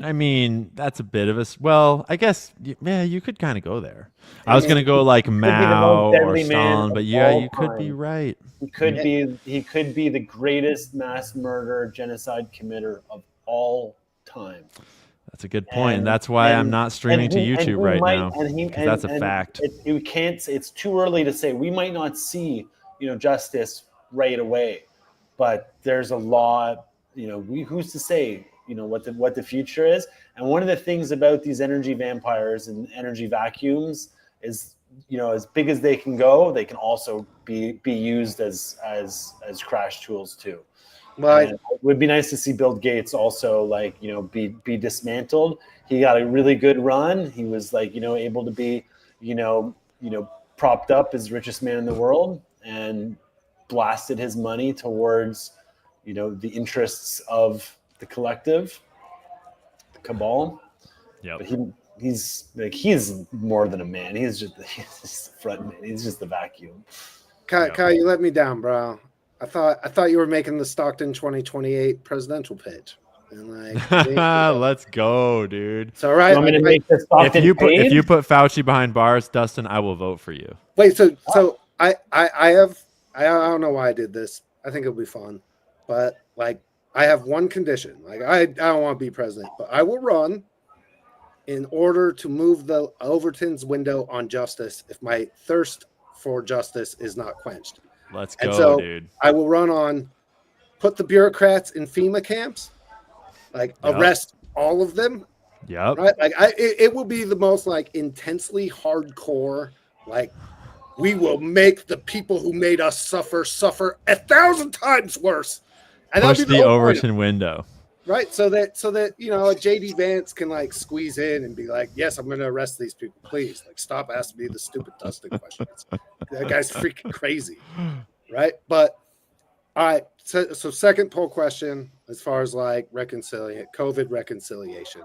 I mean, that's a bit of a. Well, I guess, yeah, you could kind of go there. I was going to go like Mao or Stalin, but yeah, you could be right. He could be the greatest mass murder genocide committer of all time. That's a good point, and that's why I'm not streaming to YouTube right now. Because that's a fact. You can't. It's too early to say. We might not see, justice right away, but there's a lot. Who's to say? What the future is. And one of the things about these energy vampires and energy vacuums is, as big as they can go, they can also be used as crash tools too. Well, it would be nice to see Bill Gates also be dismantled. He got a really good run. He was able to be propped up as richest man in the world and blasted his money towards the interests of the collective, the cabal. Yeah, but he's more than a man. He's just the front man. He's just the vacuum. Kyle, you let me down, bro. I thought you were making the Stockton 2028 presidential pitch. And let's go, dude. So right, if you put Fauci behind bars, Dustin, I will vote for you. Wait, so I don't know why I did this. I think it'll be fun, but I have one condition. I don't want to be president, but I will run in order to move the Overton's window on justice if my thirst for justice is not quenched. Let's go, dude. I will run on put the bureaucrats in FEMA camps, arrest all of them. Yep. Right? It will be the most intensely hardcore, we will make the people who made us suffer 1,000 times worse. And push the Overton window, right? So that JD Vance can squeeze in and be like, "Yes, I'm going to arrest these people. Please, stop asking me the stupid Dustin questions. That guy's freaking crazy, right?" But all right, so second poll question as far as COVID reconciliation,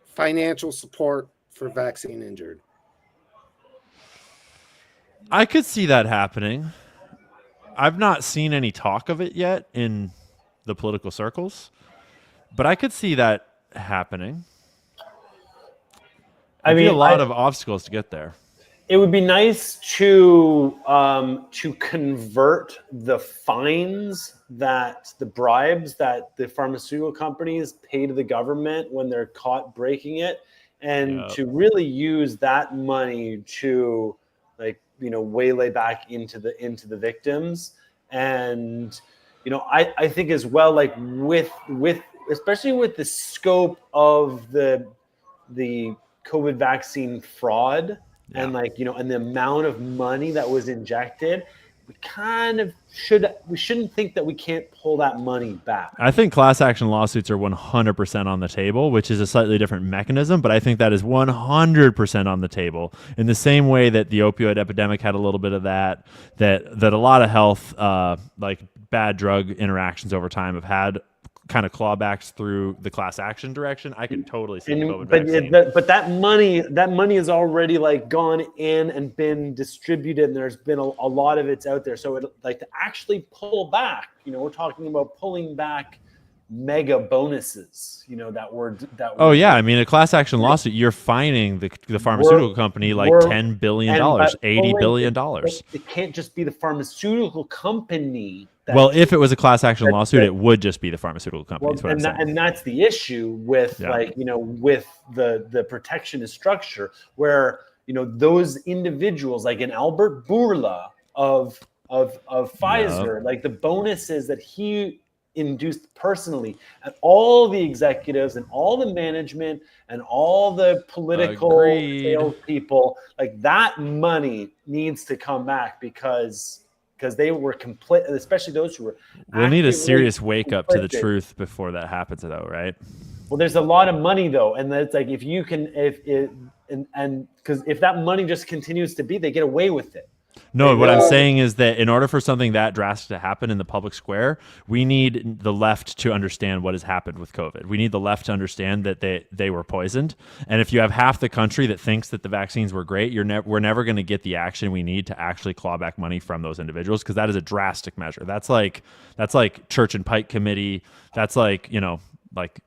financial support for vaccine injured. I could see that happening. I've not seen any talk of it yet in the political circles, but I could see that happening. There'd be a lot of obstacles to get there. It would be nice to convert the fines the bribes that the pharmaceutical companies pay to the government when they're caught breaking it, and to really use that money to waylay back into the victims. And I think as well, with especially with the scope of the COVID vaccine fraud and and the amount of money that was injected, we shouldn't think that we can't pull that money back. I think class action lawsuits are 100% on the table, which is a slightly different mechanism, but I think that is 100% on the table in the same way that the opioid epidemic had a little bit of that a lot of health, bad drug interactions over time have had kind of clawbacks through the class action direction. I could totally see COVID vaccine. But that money has already gone in and been distributed, and there's been a lot of it's out there. So to actually pull back, we're talking about pulling back mega bonuses, Oh yeah, I mean a class action lawsuit, you're fining the pharmaceutical company $10 billion, $80 billion. It can't just be the pharmaceutical company. Well, if it was a class action lawsuit, it would just be the pharmaceutical company. And that's the issue with with the protectionist structure, where those individuals an Albert Bourla of Pfizer, the bonuses that he induced personally, and all the executives and all the management and all the political sales people, like that money needs to come back because they were complete, especially those who were. We'll need a serious wake up to the truth before that happens, though, right? Well, there's a lot of money though, and that's like if you can, because if that money just continues to be, they get away with it. No, what I'm saying is that in order for something that drastic to happen in the public square, we need the left to understand what has happened with COVID. We need the left to understand that they were poisoned. And if you have half the country that thinks that the vaccines were great, we're never going to get the action we need to actually claw back money from those individuals, because that is a drastic measure. That's like Church and Pike Committee. That's like, like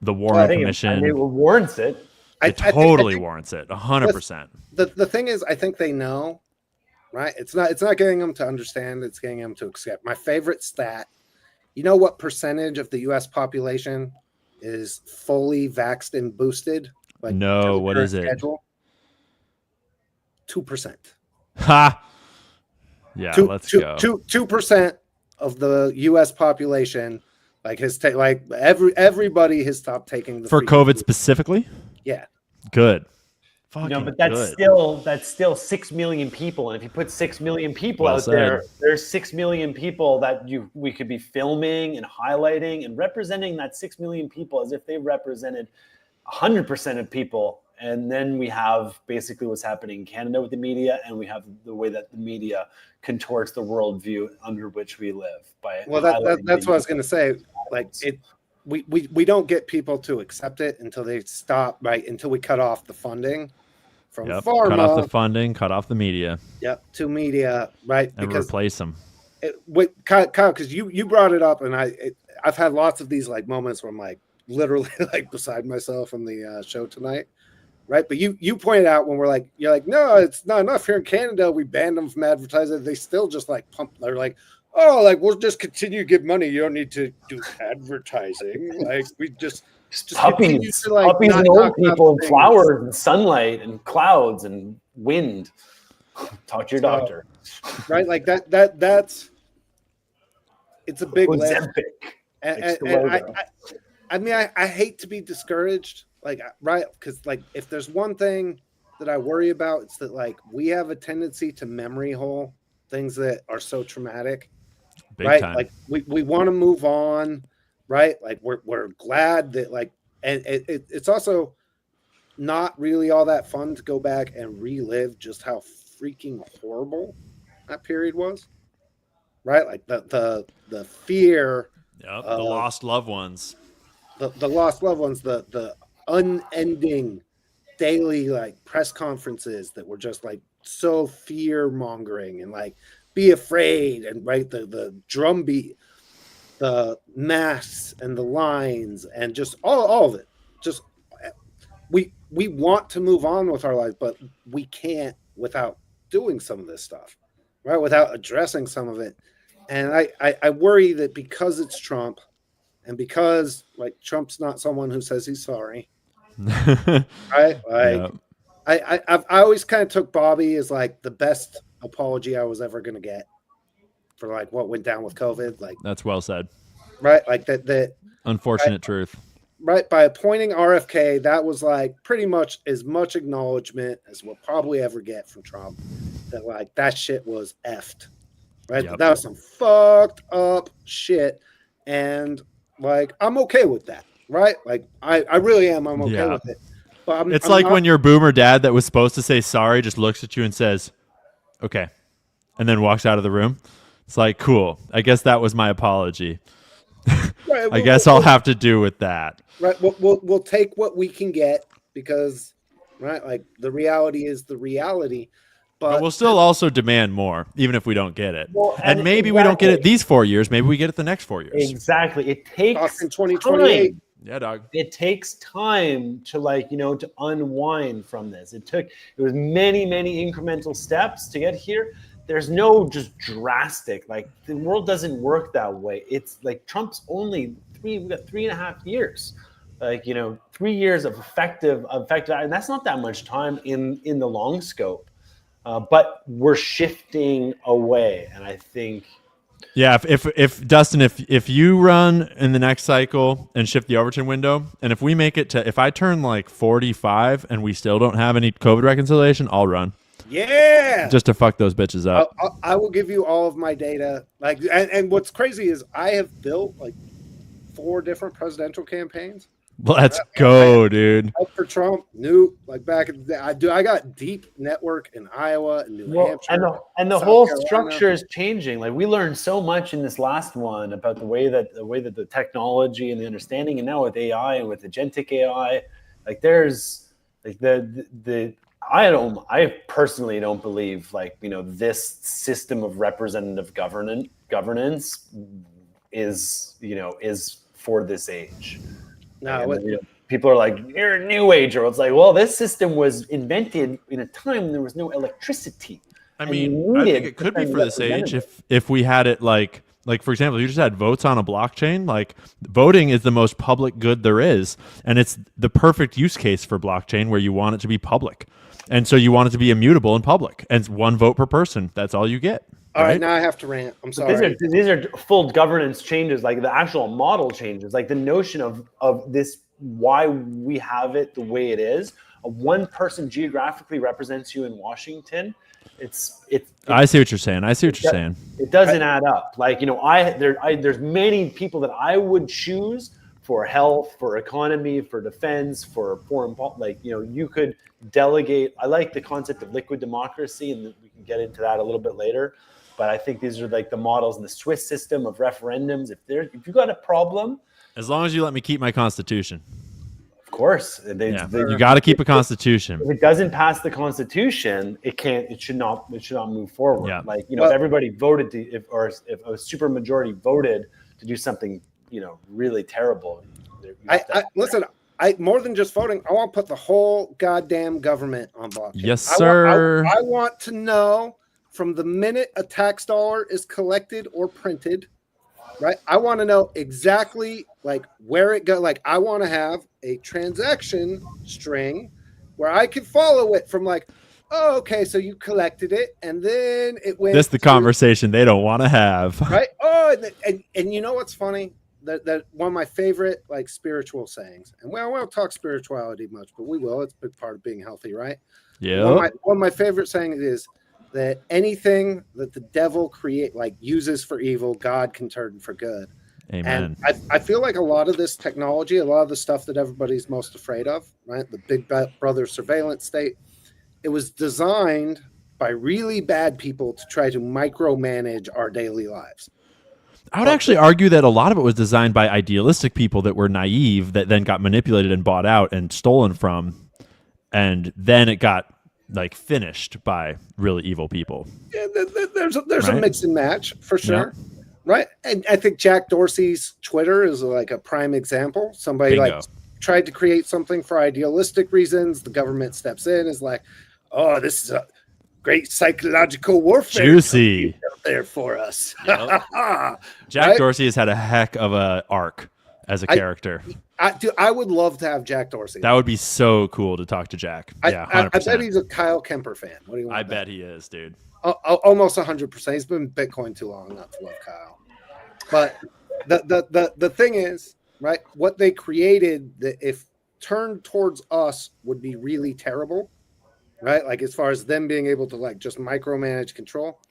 the Warren Commission. It warrants it. It totally warrants it, 100%. The thing is, I think they know. Right? It's not getting them to understand, it's getting them to accept. My favorite stat, you know what percentage of the US population is fully vaxxed and boosted? Like, no, what is it? 2%. Ha! Yeah, let's go. 2% of the US population everybody has stopped taking the for COVID specifically? Yeah. Good. But that's still 6 million people, and if you put 6 million people out there, there's 6 million people that we could be filming and highlighting and representing that 6 million people as if they represented 100% of people. And then we have basically what's happening in Canada with the media, and we have the way that the media contorts the worldview under which we live. That's what I was going to say. Like we don't get people to accept it until they stop, right? Until we cut off the funding from pharma. Cut off the funding, cut off the media. Yep, to media, right? And replace them. Kyle, because you brought it up, and I've had lots of these like moments where I'm like literally like beside myself on the show tonight, right? But you pointed out when you're like, no, it's not enough here in Canada. We banned them from advertising. They still just like pump. They're like, oh, like we'll just continue to give money. You don't need to do advertising. Like we just puppies, puppies and old people, and flowers and sunlight and clouds and wind. Talk to your doctor. Right, like that's it's a big lift. And I hate to be discouraged, like, right? Because like if there's one thing that I worry about, it's that like we have a tendency to memory hole things that are so traumatic. Big right time. Like we want to move on, right? Like we're glad that like, and it's also not really all that fun to go back and relive just how freaking horrible that period was, right? Like the fear, the lost loved ones, the lost loved ones, the unending daily like press conferences that were just like so fear mongering and like be afraid, and right the drumbeat, the masks and the lines, and just all of it. Just we want to move on with our lives, but we can't without doing some of this stuff, right? Without addressing some of it. And I worry that because it's Trump, and because like Trump's not someone who says he's sorry, right? Like I always kind of took Bobby as like the best apology I was ever going to get for like what went down with COVID. Like that's well said, right? Like that unfortunate truth, right? By appointing RFK, that was like pretty much as much acknowledgement as we'll probably ever get from Trump. That like that shit was effed, right? Yep. That was some fucked up shit, and like I'm okay with that, right? Like I really am. I'm okay with it. But it's like when your boomer dad that was supposed to say sorry just looks at you and says, okay, and then walks out of the room. It's like, cool. I guess that was my apology. Right, I guess I'll have to do with that. Right. We'll take what we can get because, right, like the reality is the reality. But we'll still also demand more, even if we don't get it. Well, and maybe we don't get it these 4 years. Maybe we get it the next 4 years. Exactly. It takes in 2028. Yeah, dog. It takes time to to unwind from this. It was many, many incremental steps to get here. There's no just drastic, like the world doesn't work that way. It's like Trump's only we've got 3.5 years, 3 years of effective, and that's not that much time in the long scope. But we're shifting away, and I think Yeah, if Dustin, if you run in the next cycle and shift the Overton window, and if we make it to, if I turn like 45 and we still don't have any COVID reconciliation, I'll run Yeah. just to fuck those bitches up. I will give you all of my data. Like, and what's crazy is I have built like 4 different presidential campaigns. Let's go, dude. Up for Trump, Newt, like back in the day. I got deep network in Iowa and New Hampshire. And the South whole Carolina. structure is changing. Like we learned so much in this last one about the way that the technology and the understanding, and now with AI and with agentic AI, like there's like I personally don't believe like, you know, this system of representative governance is, you know, is for this age. No, You know, people are like, you're a new ager. It's like, well, this system was invented in a time when there was no electricity. I mean, I think it could be for this age if we had it like for example, you just had votes on a blockchain. Like voting is the most public good there is, and it's the perfect use case for blockchain where you want it to be public, and so you want it to be immutable and public, and it's 1 vote per person. That's all you get. all right, now I have to rant. I'm sorry. These are full governance changes, like the actual model changes, like the notion of this, why we have it the way it is. One person geographically represents you in Washington. I see what you're saying. It doesn't add up. Like, you know, there's many people that I would choose for health, for economy, for defense, for foreign policy. Like, you know, you could delegate. I like the concept of liquid democracy, and we can get into that a little bit later. But I think these are like the models in the Swiss system of referendums. If you got a problem, As long as you let me keep my constitution. of course, You got to keep a constitution. if it doesn't pass the Constitution, it should not move forward. Yeah. Like, you know, if everybody voted if a super majority voted to do something, you know, really terrible. Listen, I more than just voting, I want to put the whole goddamn government on blockchain. Yes, sir. I want to know from the minute a tax dollar is collected or printed, right? I want to know exactly like where it goes. Like, I want to have a transaction string where I can follow it from like, oh, okay, so you collected it and then it went. This is the conversation they don't want to have. Right? Oh, and you know what's funny? That one of my favorite like spiritual sayings, and we won't talk spirituality much, but we will. It's a big part of being healthy, right? Yeah. One of my favorite sayings is that anything that the devil uses for evil, God can turn for good. Amen. And I feel like a lot of this technology, a lot of the stuff that everybody's most afraid of, right? The big brother surveillance state, it was designed by really bad people to try to micromanage our daily lives. I would actually argue that a lot of it was designed by idealistic people that were naive, that then got manipulated and bought out and stolen from, and then it got like finished by really evil people. Yeah, there's a mix and match for sure, right? And I think Jack Dorsey's Twitter is like a prime example. Somebody like tried to create something for idealistic reasons. The government steps in, is like, oh, this is a great psychological warfare. Juicy out there for us. Yep. Jack Dorsey has had a heck of a arc as a character. I would love to have Jack Dorsey. That would be so cool to talk to Jack. Yeah, 100%. I bet he's a Kyle Kemper fan. What do you want? I bet he is, dude. Almost 100%. He's been Bitcoin too long not to love Kyle. But the thing is, right? What they created, that if turned towards us, would be really terrible, right? Like as far as them being able to like just micromanage control,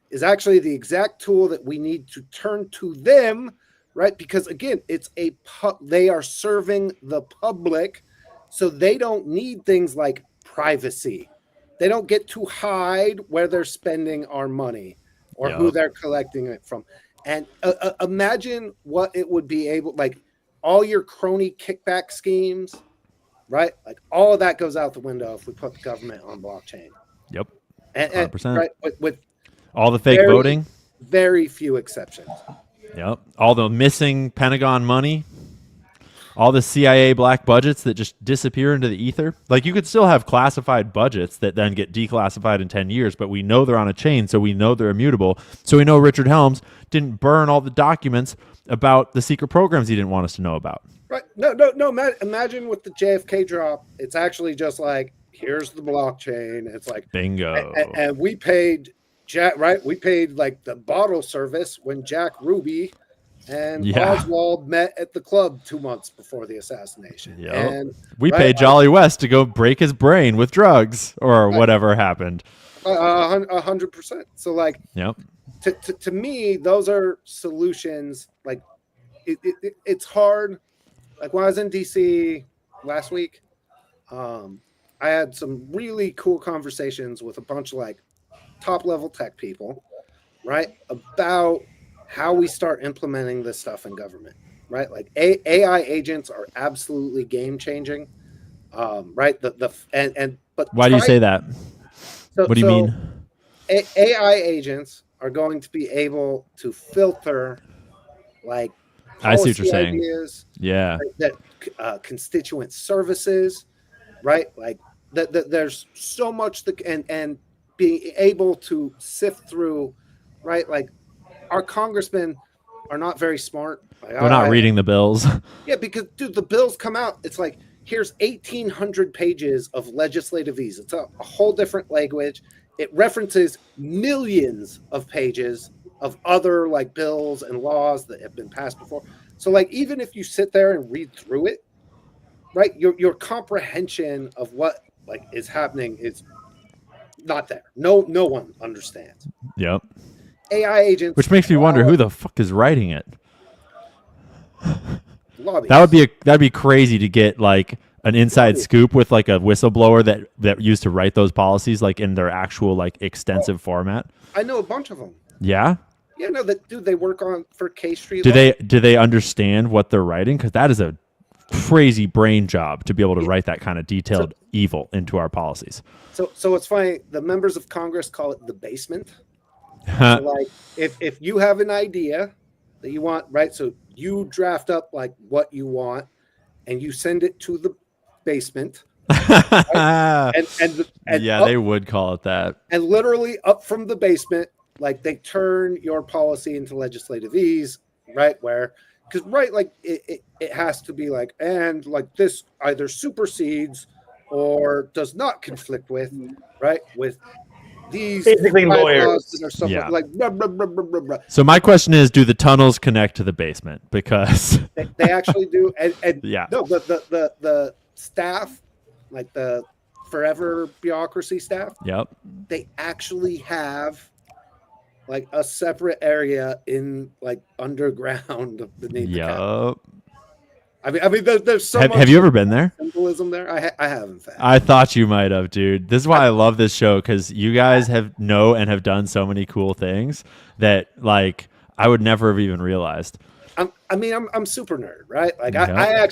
is actually the exact tool that we need to turn to them. Right, because again, they are serving the public, so they don't need things like privacy. They don't get to hide where they're spending our money or who they're collecting it from. And imagine what it would be able, like all your crony kickback schemes, right? Like all of that goes out the window if we put the government on blockchain. Yep, 100%. And right, with all the fake voting, very few exceptions. Yep. All the missing Pentagon money, all the CIA black budgets that just disappear into the ether. Like you could still have classified budgets that then get declassified in 10 years, but we know they're on a chain, so we know they're immutable. So we know Richard Helms didn't burn all the documents about the secret programs he didn't want us to know about. Right. No. Imagine with the JFK drop, it's actually just like, here's the blockchain. It's like bingo. And we paid Jack, right? We paid like the bottle service when Jack Ruby and Yeah. Oswald met at the club 2 months before the assassination. Yep. And We right, paid Jolly West to go break his brain with drugs or whatever happened. 100%. So like, Yep. to me, those are solutions. Like it's hard. Like when I was in DC last week, I had some really cool conversations with a bunch of like top level tech people, right? About how we start implementing this stuff in government, right? Like AI agents are absolutely game changing, right? But Why do you say that? What do you mean? AI agents are going to be able to filter like I see what policy you're saying. ideas, Yeah. that constituent services, right? Like that there's so much that and being able to sift through, right? Like our congressmen are not very smart. Like, They're not reading the bills. yeah, because dude, the bills come out. It's like here's 1,800 pages of legislative ease. It's a whole different language. It references millions of pages of other like bills and laws that have been passed before. So like even if you sit there and read through it, right, your comprehension of what like is happening is not there. No one understands. Yep. AI agents, Which makes me wonder who the fuck is writing it. lobbyists. That'd be crazy to get like an inside scoop with like a whistleblower that used to write those policies like in their actual like extensive format. I know a bunch of them. Yeah. Yeah, no, that dude, they work on for K Street. Do they understand what they're writing? Because that is a crazy brain job to be able to write that kind of detailed evil into our policies. So it's funny. The members of Congress call it the basement. So like if you have an idea that you want, right? So you draft up like what you want, and you send it to the basement. Right? And yeah, up, they would call it that. and literally up from the basement, like they turn your policy into legislative ease, right? Where because right, like it has to be like and like this either supersedes or does not conflict with, right? With these Basically lawyers. laws that are stuff Yeah. like blah, blah, blah, blah, blah, blah. So my question is, do the tunnels connect to the basement? Because They actually do, and yeah, no, the staff, like the forever bureaucracy staff, yep, they actually have like a separate area in like underground beneath the Capitol. yep. I mean, there's so much. Have you ever been there? Symbolism there? I haven't. Fact. I thought you might have, dude. This is why I love this show because you guys have done so many cool things that like I would never have even realized. I'm super nerd, right? Like Yeah.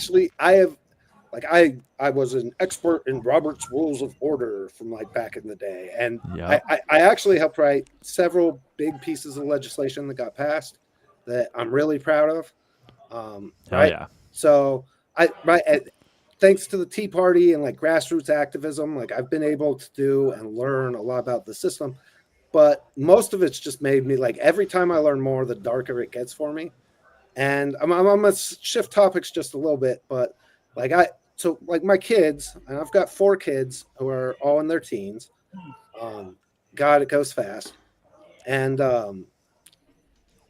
I was an expert in Robert's Rules of Order from like back in the day, and Yeah. I actually helped write several big pieces of legislation that got passed that I'm really proud of. Hell Right? yeah. So thanks to the Tea Party and like grassroots activism, like I've been able to do and learn a lot about the system, but most of it's just made me like every time I learn more, the darker it gets for me. And I'm gonna shift topics just a little bit, but like my kids, and I've got 4 kids who are all in their teens. God, it goes fast. And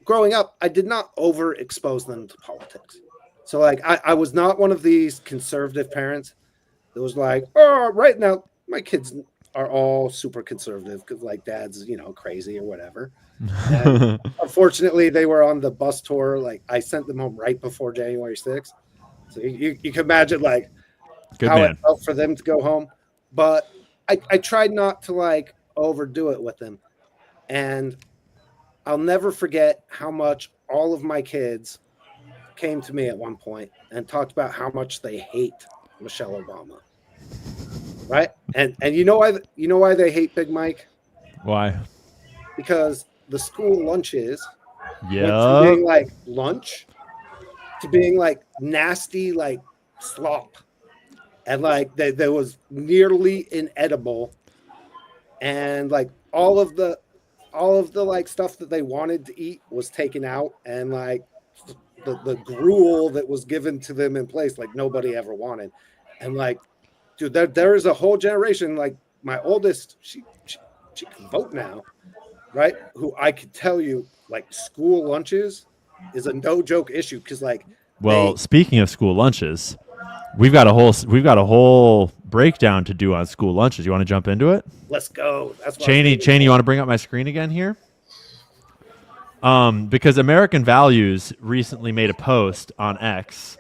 growing up, I did not overexpose them to politics. So like I was not one of these conservative parents that was like, oh, right now my kids are all super conservative because like dad's, crazy or whatever. And unfortunately, they were on the bus tour. Like I sent them home right before January 6th. So you can imagine like Good how man. it felt for them to go home. But I tried not to like overdo it with them. And I'll never forget how much all of my kids came to me at one point and talked about how much they hate Michelle Obama. Right? And you know why they hate Big Mike? Why? Because the school lunches went from Yeah. being like lunch to being like nasty like slop. And like there was nearly inedible, and like all of the like stuff that they wanted to eat was taken out, and like the gruel that was given to them in place, like nobody ever wanted. And like, dude, there is a whole generation. Like my oldest, she can vote now, right? Who I could tell you, like, school lunches is a no joke issue because, like, Well, speaking of school lunches, we've got a whole breakdown to do on school lunches. You want to jump into it? let's go. That's what Cheney, you want to bring up my screen again here? Because American Values recently made a post on X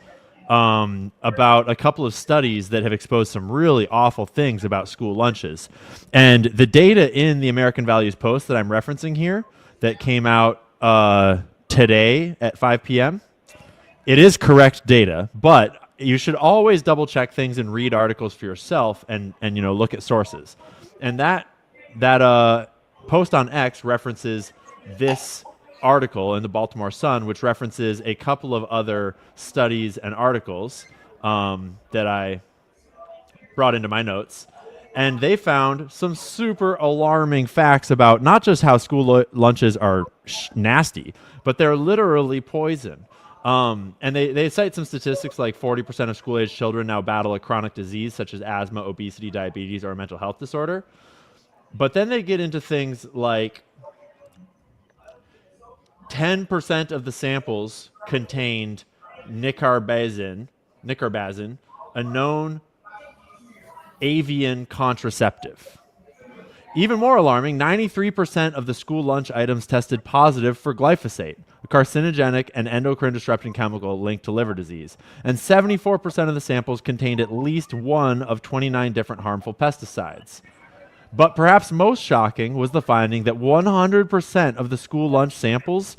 about a couple of studies that have exposed some really awful things about school lunches. And the data in the American Values post that I'm referencing here that came out today at 5 p.m., it is correct data, but you should always double check things and read articles for yourself and look at sources. And that post on X references this article in the Baltimore Sun, which references a couple of other studies and articles that I brought into my notes. And they found some super alarming facts about not just how school lunches are nasty, but they're literally poison. And they cite some statistics like 40% of school-age children now battle a chronic disease such as asthma, obesity, diabetes, or a mental health disorder. But then they get into things like 10% of the samples contained nicarbazin, a known avian contraceptive. Even more alarming, 93% of the school lunch items tested positive for glyphosate, a carcinogenic and endocrine disrupting chemical linked to liver disease. And 74% of the samples contained at least one of 29 different harmful pesticides. But perhaps most shocking was the finding that 100% of the school lunch samples,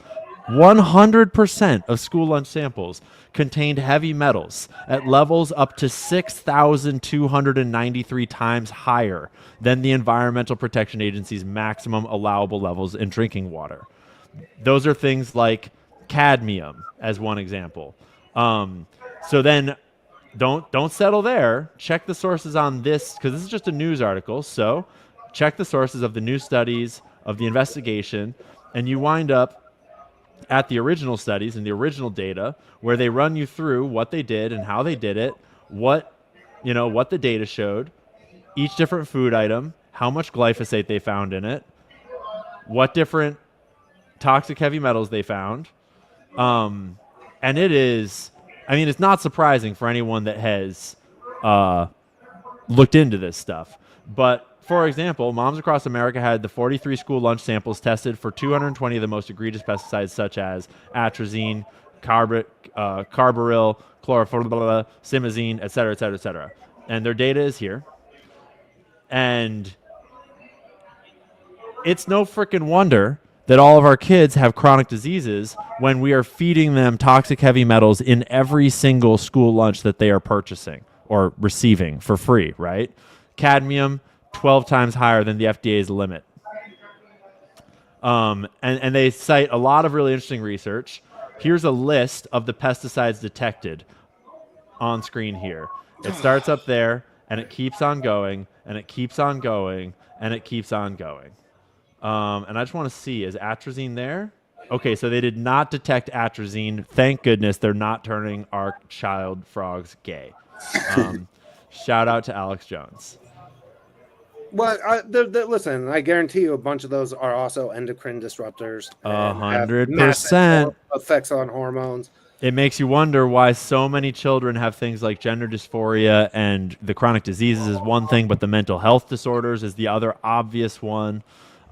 100% of school lunch samples contained heavy metals at levels up to 6,293 times higher than the Environmental Protection Agency's maximum allowable levels in drinking water. Those are things like cadmium, as one example. So then don't settle there. Check the sources on this, because this is just a news article. So check the sources of the new studies, of the investigation, and you wind up at the original studies and the original data where they run you through what they did and how they did it, what the data showed, each different food item, how much glyphosate they found in it, what different toxic heavy metals they found. And it's not surprising for anyone that has looked into this stuff. But for example, Moms Across America had the 43 school lunch samples tested for 220 of the most egregious pesticides, such as atrazine, carbaryl, chlorofluoride, simazine, et cetera, et cetera, et cetera. And their data is here. And it's no freaking wonder that all of our kids have chronic diseases when we are feeding them toxic heavy metals in every single school lunch that they are purchasing or receiving for free, right? Cadmium, 12 times higher than the FDA's limit. And they cite a lot of really interesting research. Here's a list of the pesticides detected on screen here. It starts up there, and it keeps on going, and it keeps on going, and it keeps on going. And I just want to see, is atrazine there? Okay, so they did not detect atrazine. Thank goodness they're not turning our child frogs gay. Shout out to Alex Jones. Well, listen, I guarantee you a bunch of those are also endocrine disruptors. 100%. Effects on hormones. It makes you wonder why so many children have things like gender dysphoria, and the chronic diseases is one thing, but the mental health disorders is the other obvious one.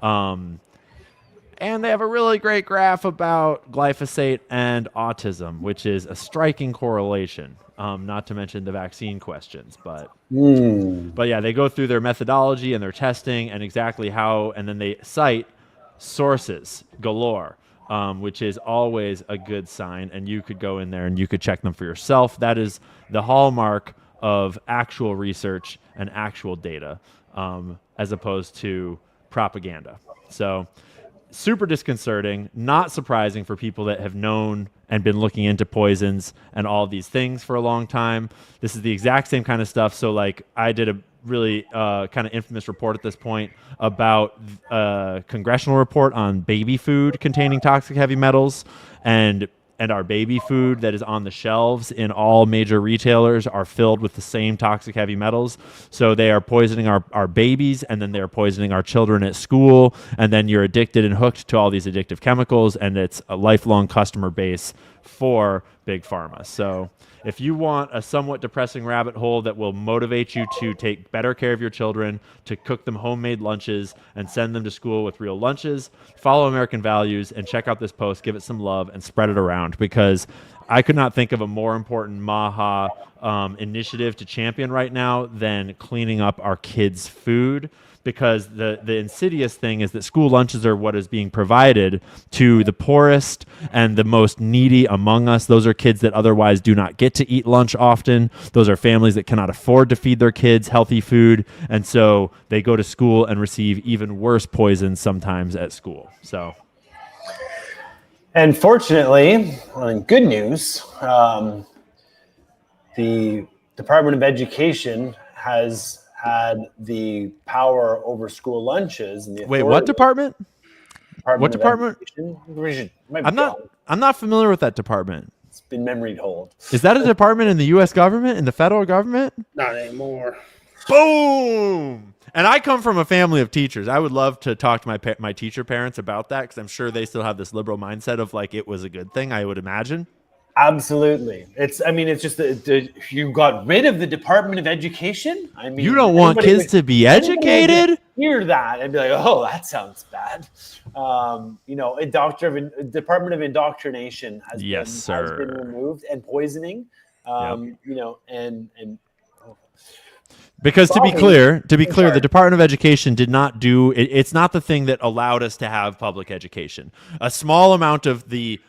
And they have a really great graph about glyphosate and autism, which is a striking correlation, not to mention the vaccine questions. But yeah, they go through their methodology and their testing and exactly how, and then they cite sources galore, which is always a good sign. And you could go in there and you could check them for yourself. That is the hallmark of actual research and actual data, as opposed to propaganda. So super disconcerting, not surprising for people that have known and been looking into poisons and all these things for a long time. This is the exact same kind of stuff. So like I did a really kind of infamous report at this point about a congressional report on baby food containing toxic heavy metals. And and our baby food that is on the shelves in all major retailers are filled with the same toxic heavy metals. So they are poisoning our babies, and then they're poisoning our children at school, and then you're addicted and hooked to all these addictive chemicals, and it's a lifelong customer base for Big Pharma. So if you want a somewhat depressing rabbit hole that will motivate you to take better care of your children, to cook them homemade lunches and send them to school with real lunches, follow American Values and check out this post, give it some love, and spread it around, because I could not think of a more important Maha initiative to champion right now than cleaning up our kids' food. Because the insidious thing is that school lunches are what is being provided to the poorest and the most needy among us. Those are kids that otherwise do not get to eat lunch often. Those are families that cannot afford to feed their kids healthy food. And so they go to school and receive even worse poisons sometimes at school. So, and fortunately, in good news, the Department of Education has had the power over school lunches. And the wait, what department? What of department? I'm not familiar with that department. It's been memory hold. Is that a department in the U.S. government, in the federal government? Not anymore. Boom! And I come from a family of teachers. I would love to talk to my teacher parents about that, because I'm sure they still have this liberal mindset of like it was a good thing, I would imagine. Absolutely. It's just that you got rid of the Department of Education. I mean, you don't want kids to be educated? Hear that and be like, oh, that sounds bad. A Department of Indoctrination has been removed, and poisoning. Because to be clear, the Department of Education did not do it. It's not the thing that allowed us to have public education. A small amount of the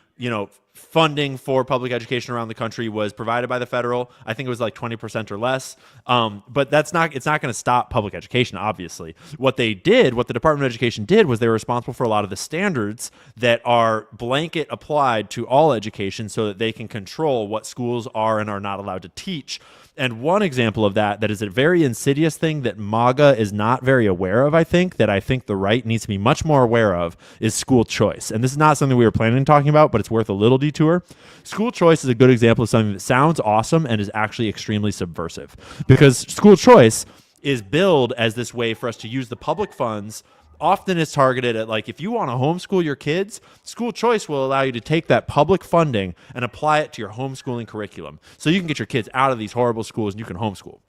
funding for public education around the country was provided by the federal. I think it was like 20% or less. But it's not going to stop public education, obviously. What the Department of Education did was they were responsible for a lot of the standards that are blanket applied to all education, so that they can control what schools are and are not allowed to teach. And one example of that is a very insidious thing that MAGA is not very aware of, I think the right needs to be much more aware of, is school choice. And this is not something we were planning on talking about, but it's worth a little detour. School choice is a good example of something that sounds awesome and is actually extremely subversive. Because school choice is billed as this way for us to use the public funds. Often it's targeted at, like, if you want to homeschool your kids, school choice will allow you to take that public funding and apply it to your homeschooling curriculum. So you can get your kids out of these horrible schools and you can homeschool.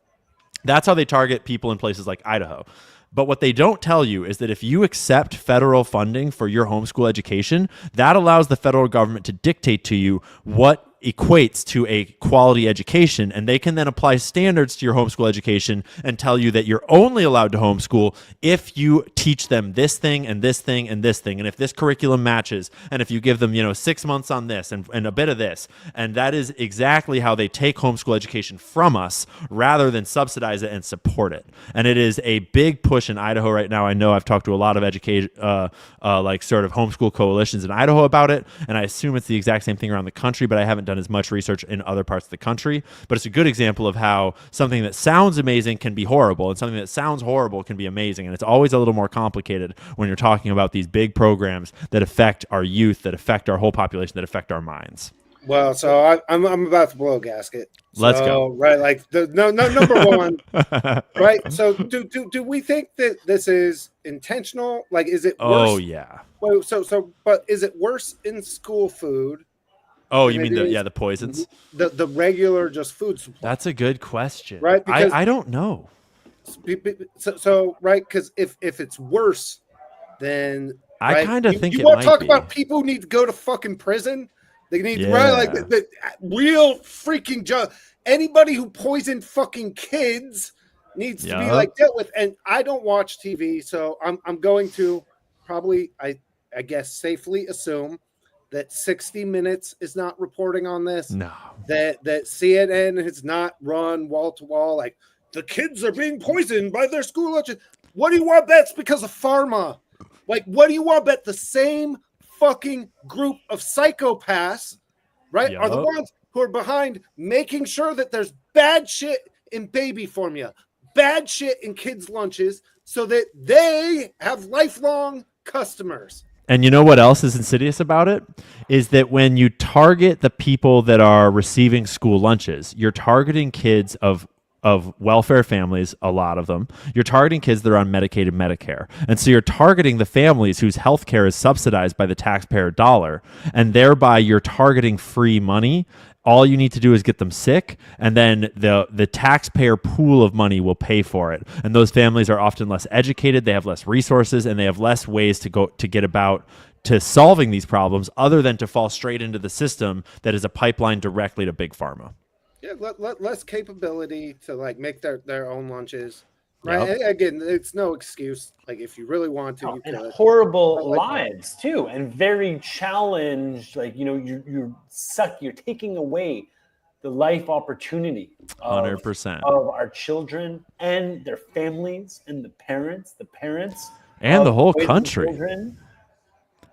That's how they target people in places like Idaho. But what they don't tell you is that if you accept federal funding for your homeschool education, that allows the federal government to dictate to you what equates to a quality education, and they can then apply standards to your homeschool education and tell you that you're only allowed to homeschool if you teach them this thing and this thing and this thing, and if this curriculum matches, and if you give them 6 months on this and a bit of this. And that is exactly how they take homeschool education from us, rather than subsidize it and support it. And it is a big push in Idaho right now. I know I've talked to a lot of education sort of homeschool coalitions in Idaho about it, and I assume it's the exact same thing around the country, but I haven't done as much research in other parts of the country. But it's a good example of how something that sounds amazing can be horrible, and something that sounds horrible can be amazing. And it's always a little more complicated when you're talking about these big programs that affect our youth, that affect our whole population, that affect our minds. Well, so I'm about to blow a gasket. Let's go. Right, like number one, right? So do we think that this is intentional? Like, is it worse? Oh yeah. Well, but is it worse in school food? Oh, you mean the poisons? The regular just food supply. That's a good question. Right? Because I don't know. So right, because if it's worse, then I kind of think you it want might to talk be. about people who need to go to fucking prison. They need Yeah. right, like the real freaking job. Anybody who poisoned fucking kids needs to be like dealt with. And I don't watch TV, so I'm going to probably I guess safely assume that 60 Minutes is not reporting on this. No. That CNN has not run wall to wall like the kids are being poisoned by their school lunches. What do you want? That's because of pharma. Like, what do you want? Bet the same fucking group of psychopaths, right, are the ones who are behind making sure that there's bad shit in baby formula, bad shit in kids' lunches, so that they have lifelong customers. And you know what else is insidious about it? Is that when you target the people that are receiving school lunches, you're targeting kids of welfare families, a lot of them. You're targeting kids that are on Medicaid and Medicare. And so you're targeting the families whose health care is subsidized by the taxpayer dollar. And thereby you're targeting free money. All you need to do is get them sick, and then the taxpayer pool of money will pay for it. And those families are often less educated, they have less resources, and they have less ways to get about to solving these problems other than to fall straight into the system that is a pipeline directly to big pharma. Yeah, less capability to like make their own lunches. Right. Yep. Again, it's no excuse. Like if you really want to, you and could. horrible lives too, and very challenged. Like you're taking away the life opportunity of 100%. of our children and their families and the parents And the of whole poisoned country. children.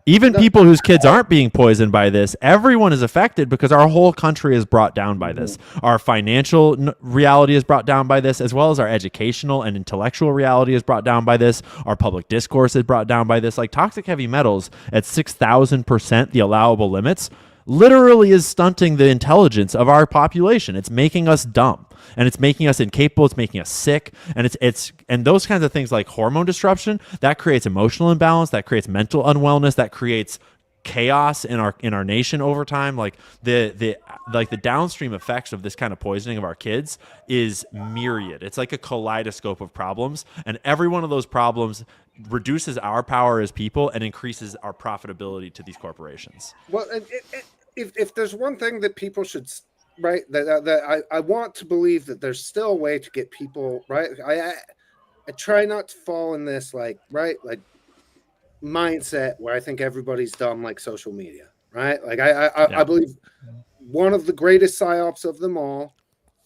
Even people whose kids aren't being poisoned by this, everyone is affected because our whole country is brought down by this. Our financial reality is brought down by this, as well as our educational and intellectual reality is brought down by this. Our public discourse is brought down by this. Like toxic heavy metals at 6,000%, the allowable limits, literally is stunting the intelligence of our population. It's making us dumb, and it's making us incapable. It's making us sick, and and those kinds of things like hormone disruption that creates emotional imbalance, that creates mental unwellness, that creates chaos in our nation over time. Like the downstream effects of this kind of poisoning of our kids is myriad. It's like a kaleidoscope of problems, and every one of those problems reduces our power as people and increases our profitability to these corporations. Well, if there's one thing that people should, right, that I want to believe that there's still a way to get people, right. I try not to fall in this like mindset where I think everybody's dumb, like social media, right? Like I believe one of the greatest psyops of them all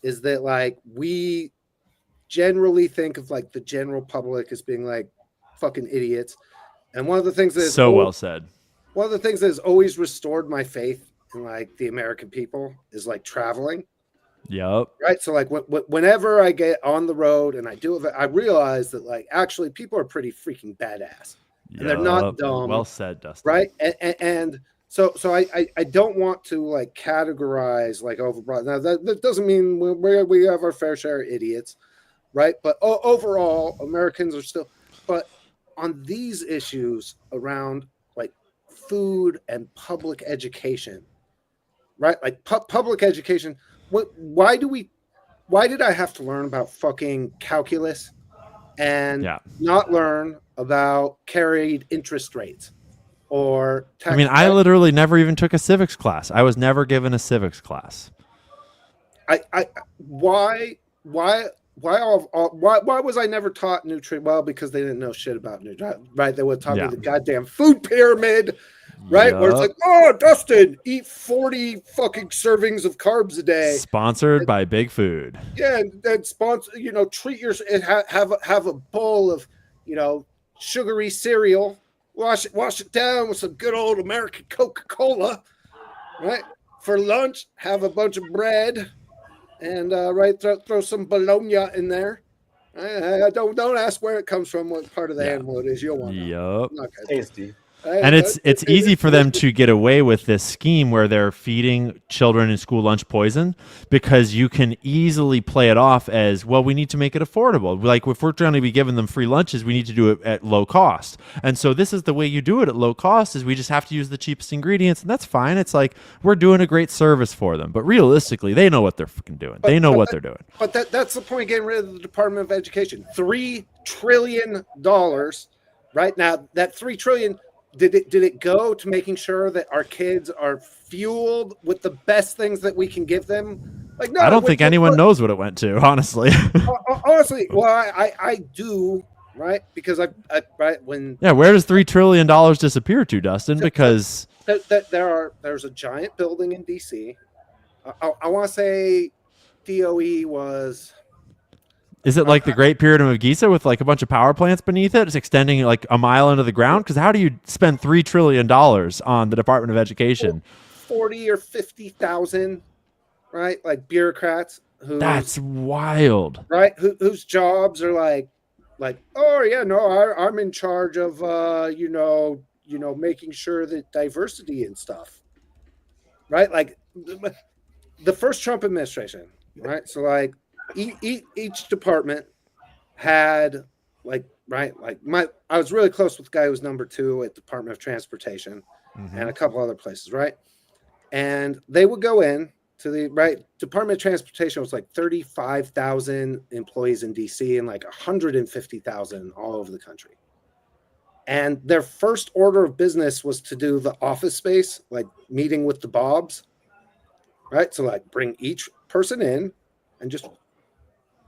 is that like we generally think of like the general public as being like fucking idiots. And one of the things that is well said. One of the things that has always restored my faith in like the American people is like traveling. Yep. Right. So like whenever I get on the road and I do it, I realize that like actually people are pretty freaking badass. And they're not dumb. Well said, Dustin. Right. And so I don't want to like categorize like overbroad. Now that doesn't mean we have our fair share of idiots. Right. But overall, Americans are still, but on these issues around like food and public education, right? Like public education. Why did I have to learn about fucking calculus and not learn about carried interest rates or tax? I mean, I literally never even took a civics class. I was never given a civics class. Why was I never taught nutrient? Well, because they didn't know shit about nutrient, right? They would taught me the goddamn food pyramid, right? Where it's like, oh, Dustin, eat 40 fucking servings of carbs a day. Sponsored by Big Food. Yeah, and sponsor, treat your and have a bowl of, sugary cereal. Wash it down with some good old American Coca-Cola, right? For lunch, have a bunch of bread. And throw some bologna in there. Don't ask where it comes from, what part of the animal it is. You'll want to know. Tasty. And it's easy for them to get away with this scheme where they're feeding children in school lunch poison because you can easily play it off as, well, we need to make it affordable. Like if we're trying to be giving them free lunches, we need to do it at low cost. And so this is the way you do it at low cost is we just have to use the cheapest ingredients, and that's fine. It's like we're doing a great service for them. But realistically, they know what they're fucking doing. They know what they're doing. But that's the point of getting rid of the Department of Education. $3 trillion right now. That $3 trillion. Did it go to making sure that our kids are fueled with the best things that we can give them? Like, no, I don't think anyone knows what it went to, honestly. Honestly, well, I do, right? Because where does $3 trillion disappear to, Dustin? Because there's a giant building in DC. I want to say DOE was. Is it like the Great Pyramid of Giza with like a bunch of power plants beneath it? It's extending like a mile into the ground? Because how do you spend $3 trillion on the Department of Education? 40 or 50,000, right? Like bureaucrats. That's wild. Right? Whose jobs are like, oh yeah, no, I'm in charge of, making sure that diversity and stuff, right? Like the first Trump administration, right? So like each department had like, right, like I was really close with the guy who was number 2 at Department of Transportation and a couple other places, right? And they would go in to the Department of Transportation was like 35,000 employees in DC and like 150,000 all over the country. And their first order of business was to do the office space, like meeting with the Bobs, right? So like bring each person in and just,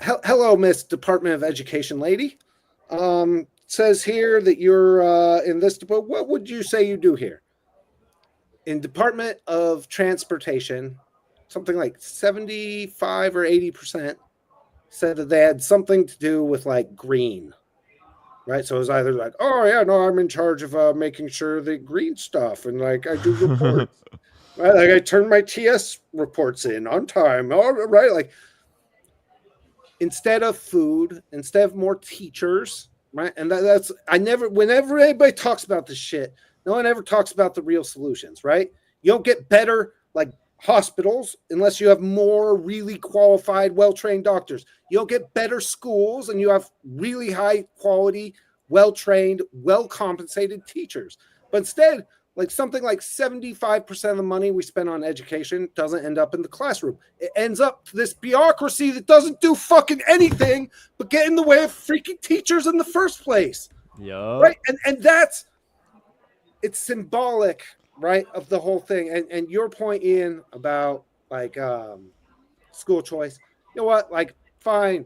hello, Miss Department of Education lady. Says here that you're in this department. What would you say you do here? In Department of Transportation, something like 75 or 80% said that they had something to do with like green, right? So it was either like, oh yeah, no, I'm in charge of making sure that green stuff, and like I do reports, right? Like I turn my TS reports in on time, all right? Like instead of food, instead of more teachers, right? And that's whenever anybody talks about this shit, no one ever talks about the real solutions, right? You don't get better like hospitals unless you have more really qualified, well-trained doctors. You don't get better schools and you have really high quality, well-trained, well-compensated teachers. But instead, like something like 75% of the money we spend on education doesn't end up in the classroom. It ends up to this bureaucracy that doesn't do fucking anything but get in the way of freaking teachers in the first place. Yeah. Right? And that's, it's symbolic, right, of the whole thing. And your point, Ian, about like school choice, you know what? Like, fine.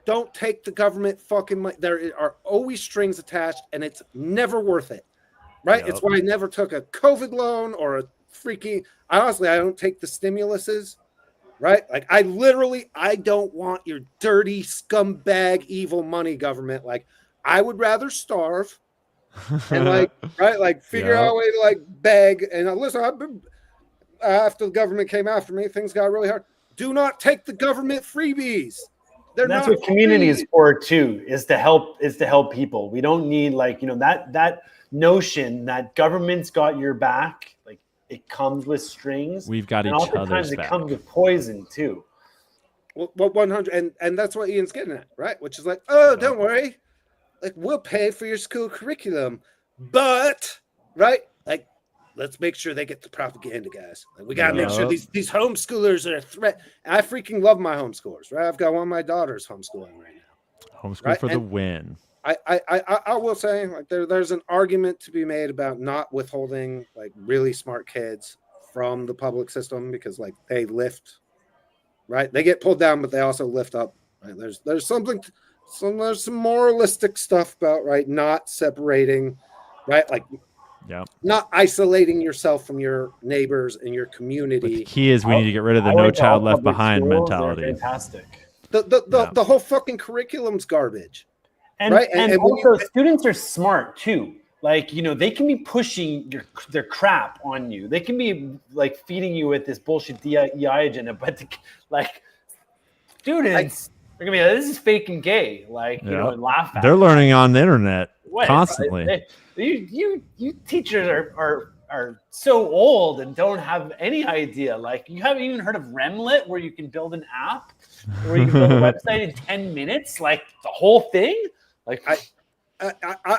Don't take the government fucking money. There are always strings attached, and it's never worth it. Right? Yep. It's why I never took a COVID loan or a freaking, honestly, I don't take the stimuluses. Right? Like I don't want your dirty scumbag evil money government. Like I would rather starve and like, right, like figure out a way to like beg. And listen, after the government came after me, things got really hard. Do not take the government freebies. That's what community is for too, is to help people. We don't need like, that notion that government's got your back, like it comes with strings. We've got and each oftentimes other's it back. comes with poison too. Well, 100, and that's what Ian's getting at, right? Which is like, oh, don't worry, like we'll pay for your school curriculum, but right, like let's make sure they get the propaganda, guys. Like we gotta make sure these homeschoolers are a threat. And I freaking love my homeschoolers, right? I've got one of my daughters homeschooling right now. Homeschool for the win. I will say, like there's an argument to be made about not withholding like really smart kids from the public system because like they lift, right? They get pulled down, but they also lift up. Right? There's some moralistic stuff about right not separating, right? Like not isolating yourself from your neighbors and your community. But the key is we need to get rid of the no child left behind mentality. Fantastic. The whole fucking curriculum's garbage. And, right? and also students are smart too. Like, they can be pushing their crap on you. They can be like feeding you with this bullshit DEI agenda, but like students are gonna be like, this is fake and gay, like and laugh at. They're learning on the internet constantly. You teachers are so old and don't have any idea. Like you haven't even heard of Remlit, where you can build an app, where you can build a website in 10 minutes, like the whole thing. Like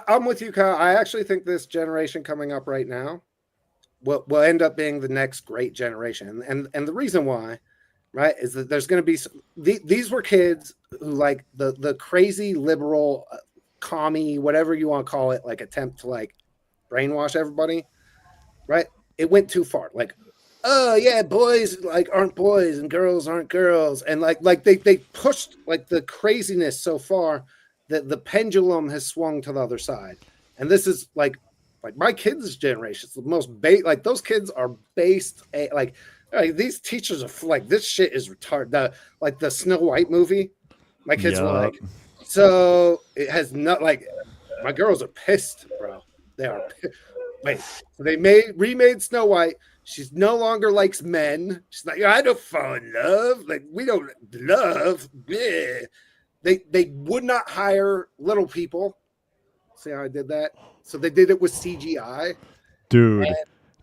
I'm with you, Kyle. I actually think this generation coming up right now will end up being the next great generation. And the reason why, right, is that there's going to be these were kids who like the crazy liberal, commie, whatever you want to call it, like attempt to like brainwash everybody, right? It went too far. Like, oh yeah, boys like aren't boys and girls aren't girls, and like they pushed like the craziness so far that the pendulum has swung to the other side. And this is like my kids' generation. It's the most like those kids are based like these teachers are like, this shit is retarded. Like the Snow White movie, my kids were like, so it has not like, my girls are pissed, bro. They are. Wait, so they remade Snow White. She's no longer likes men. She's like, I don't fall in love. Like we don't love. Bleh. They would not hire little people. See how I did that? So they did it with CGI. Dude, And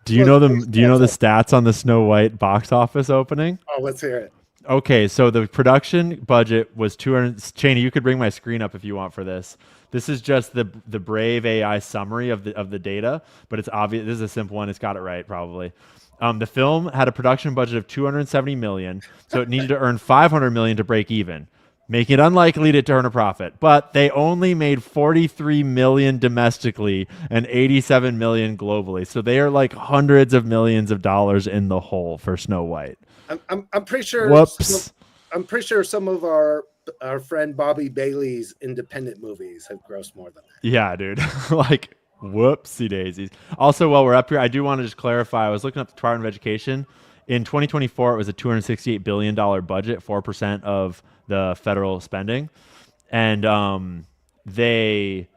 do you look, know there's the stats stats on the Snow White box office opening? Oh, let's hear it. Okay, so the production budget was 200. Cheney, you could bring my screen up if you want for this. This is just the Brave AI summary of the data, but it's obvious. This is a simple one. It's got it right probably. The film had a production budget of 270 million, so it needed to earn 500 million to break even, making it unlikely to turn a profit. But they only made 43 million domestically and 87 million globally. So they are like hundreds of millions of dollars in the hole for Snow White. I'm pretty sure. Whoops. I'm pretty sure some of our friend Bobby Bailey's independent movies have grossed more than that. Yeah, dude. Like, whoopsie daisies. Also, while we're up here, I do want to just clarify. I was looking up the Department of Education. In 2024, it was a $268 billion budget, 4% of the federal spending. And they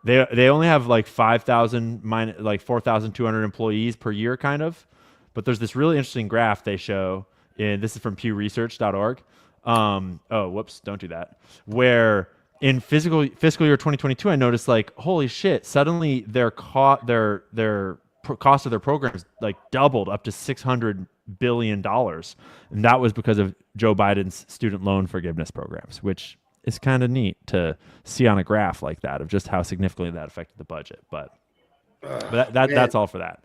only have like 4,200 employees per year, kind of. But there's this really interesting graph they show. This is from pewresearch.org. Whoops, don't do that. Where in fiscal year 2022, I noticed like, holy shit, suddenly their cost of their programs like doubled up to $600 billion. And that was because of Joe Biden's student loan forgiveness programs, which is kind of neat to see on a graph like that of just how significantly that affected the budget. But that's all for that.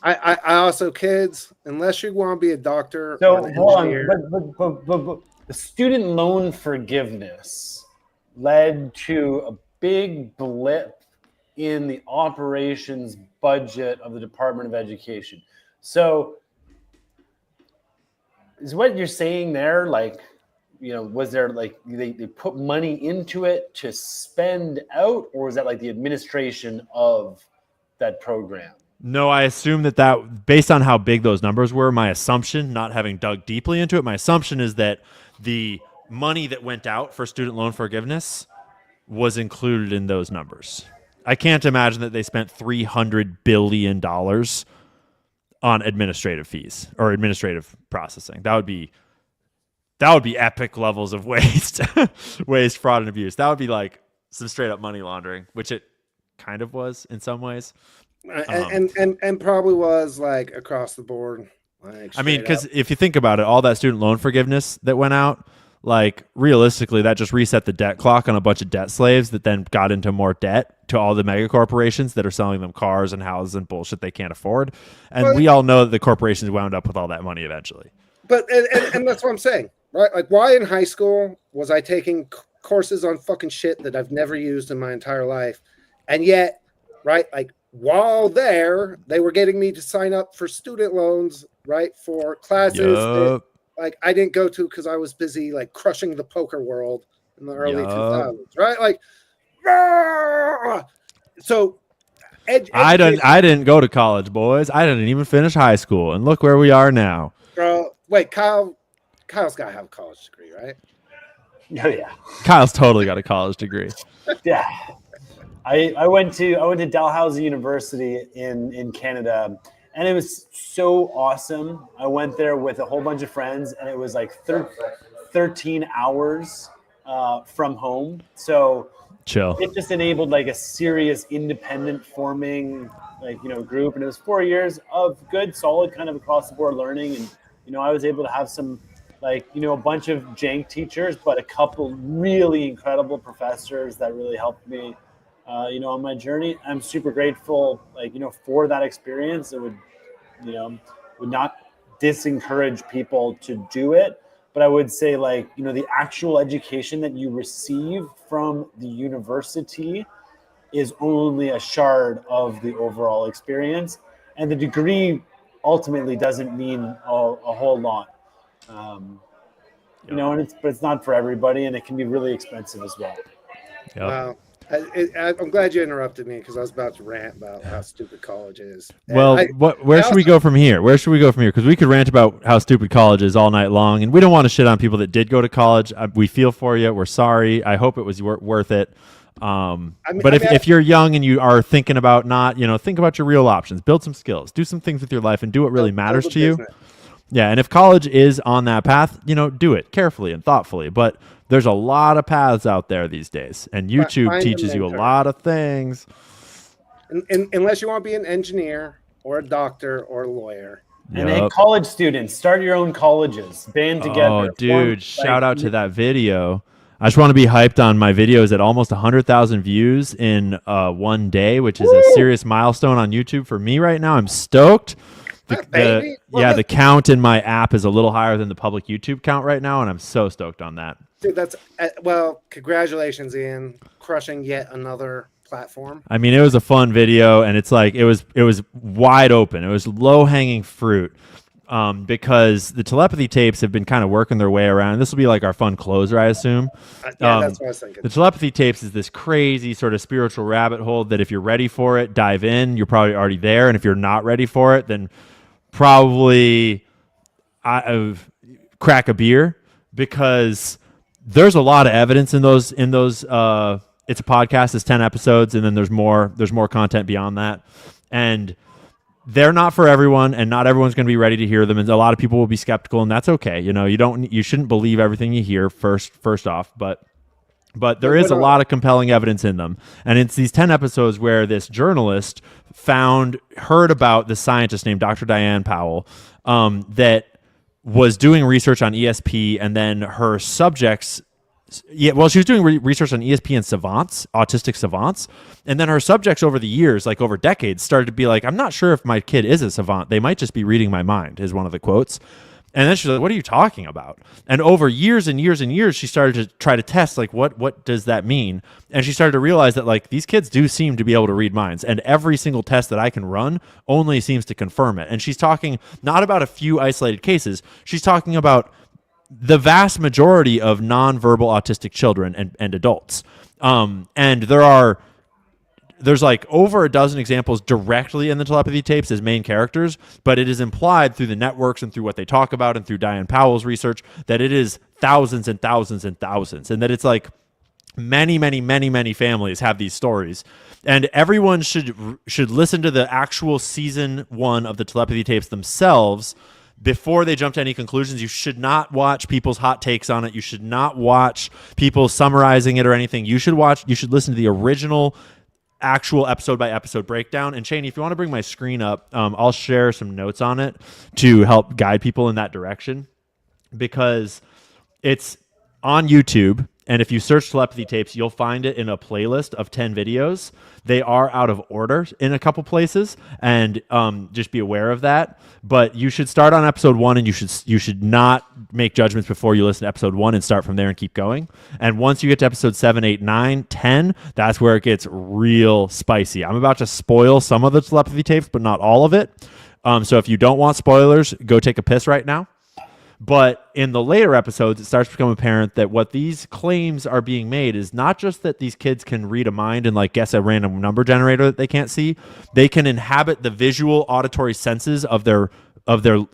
I also, kids, unless you want to be a doctor So or an hold on, engineer, but the student loan forgiveness led to a big blip in the operations budget of the Department of Education. So is what you're saying there, like, you know, was there like they put money into it to spend out, or was that like the administration of that program? No, I assume that based on how big those numbers were, my assumption, not having dug deeply into it, my assumption is that the money that went out for student loan forgiveness was included in those numbers. I can't imagine that they spent $300 billion on administrative fees or administrative processing. That would be epic levels of waste, fraud, and abuse. That would be like some straight up money laundering, which it kind of was in some ways. and probably was like across the board. Like, I mean, because if you think about it, all that student loan forgiveness that went out, like realistically, that just reset the debt clock on a bunch of debt slaves that then got into more debt to all the mega corporations that are selling them cars and houses and bullshit they can't afford. And we all know that the corporations wound up with all that money eventually. But and that's what I'm saying, right? Like, why in high school was I taking courses on fucking shit that I've never used in my entire life, and yet, right, like while there, they were getting me to sign up for student loans, right, for classes that, like, I didn't go to because I was busy like crushing the poker world in the early 2000s, right? Like, so I didn't go to college, boys. I didn't even finish high school, and look where we are now. Bro, wait, Kyle's got to have a college degree, right? Oh yeah, Kyle's totally got a college degree. Yeah. I went to Dalhousie University in Canada, and it was so awesome. I went there with a whole bunch of friends, and it was like 13 hours from home. So chill. It just enabled like a serious independent forming, like, you know, group, and it was 4 years of good, solid kind of across the board learning. And, you know, I was able to have some, like, you know, a bunch of jank teachers, but a couple really incredible professors that really helped me, you know, on my journey. I'm super grateful, like, you know, for that experience. It would not disencourage people to do it, but I would say, like, you know, the actual education that you receive from the university is only a shard of the overall experience, and the degree ultimately doesn't mean a whole lot. You know, and it's not for everybody, and it can be really expensive as well. Yep. Wow. I'm glad you interrupted me because I was about to rant about how stupid college is. Well, where should we go from here? Where should we go from here? Because we could rant about how stupid college is all night long, and we don't want to shit on people that did go to college. We feel for you. We're sorry. I hope it was worth it. If you're young and you are thinking about think about your real options. Build some skills. Do some things with your life and do what really matters to you. Yeah, and if college is on that path, do it carefully and thoughtfully. But there's a lot of paths out there these days, and YouTube teaches you a lot of things. Unless you want to be an engineer or a doctor or a lawyer. And hey, Yup. college students, start your own colleges, band together. Oh, dude, shout out to like, that video. I just want to be hyped on my videos at almost 100,000 views in one day, which is a serious milestone on YouTube for me right now. I'm stoked. Baby. The count in my app is a little higher than the public YouTube count right now, and I'm so stoked on that. Dude, that's well, congratulations, Ian, crushing yet another platform. I mean, it was a fun video, and it's like it was wide open. It was low hanging fruit. Because the telepathy tapes have been kind of working their way around. This will be like our fun closer, I assume. Yeah, that's what I was thinking. The telepathy tapes is this crazy sort of spiritual rabbit hole that if you're ready for it, dive in. You're probably already there, and if you're not ready for it, then probably crack a beer, because there's a lot of evidence in those. It's a podcast. It's 10 episodes, and then there's more content beyond that, and they're not for everyone, and not everyone's going to be ready to hear them, and a lot of people will be skeptical, and that's okay. You shouldn't believe everything you hear first off, but there is a lot of compelling evidence in them. And it's these 10 episodes where this journalist heard about this scientist named Dr. Diane Powell, that was doing research on ESP, and then her subjects. Yeah, well, she was doing research on ESP and savants, autistic savants, and then her subjects over the years, like over decades, started to be like, I'm not sure if my kid is a savant. They might just be reading my mind, is one of the quotes. And then she's like, what are you talking about? And over years and years and years, she started to try to test, like, what does that mean? And she started to realize that, like, these kids do seem to be able to read minds, and every single test that I can run only seems to confirm it. And she's talking not about a few isolated cases. She's talking about the vast majority of nonverbal autistic children and adults. And there's like over a dozen examples directly in the telepathy tapes as main characters, but it is implied through the networks and through what they talk about and through Diane Powell's research that it is thousands and thousands and thousands, and that it's like many, many, many, many families have these stories. And everyone should listen to the actual season 1 of the telepathy tapes themselves before they jump to any conclusions. You should not watch people's hot takes on it. You should not watch people summarizing it or anything. You should listen to the original actual episode by episode breakdown. And Shane, if you want to bring my screen up, I'll share some notes on it to help guide people in that direction, because it's on YouTube. And if you search telepathy tapes, you'll find it in a playlist of 10 videos. They are out of order in a couple places, and just be aware of that. But you should start on episode 1, and you should not make judgments before you listen to episode 1, and start from there and keep going. And once you get to episode 7, 8, 9, 10, that's where it gets real spicy. I'm about to spoil some of the telepathy tapes, but not all of it. So if you don't want spoilers, go take a piss right now. But in the later episodes, it starts to become apparent that what these claims are being made is not just that these kids can read a mind and like guess a random number generator that they can't see. They can inhabit the visual, auditory senses of their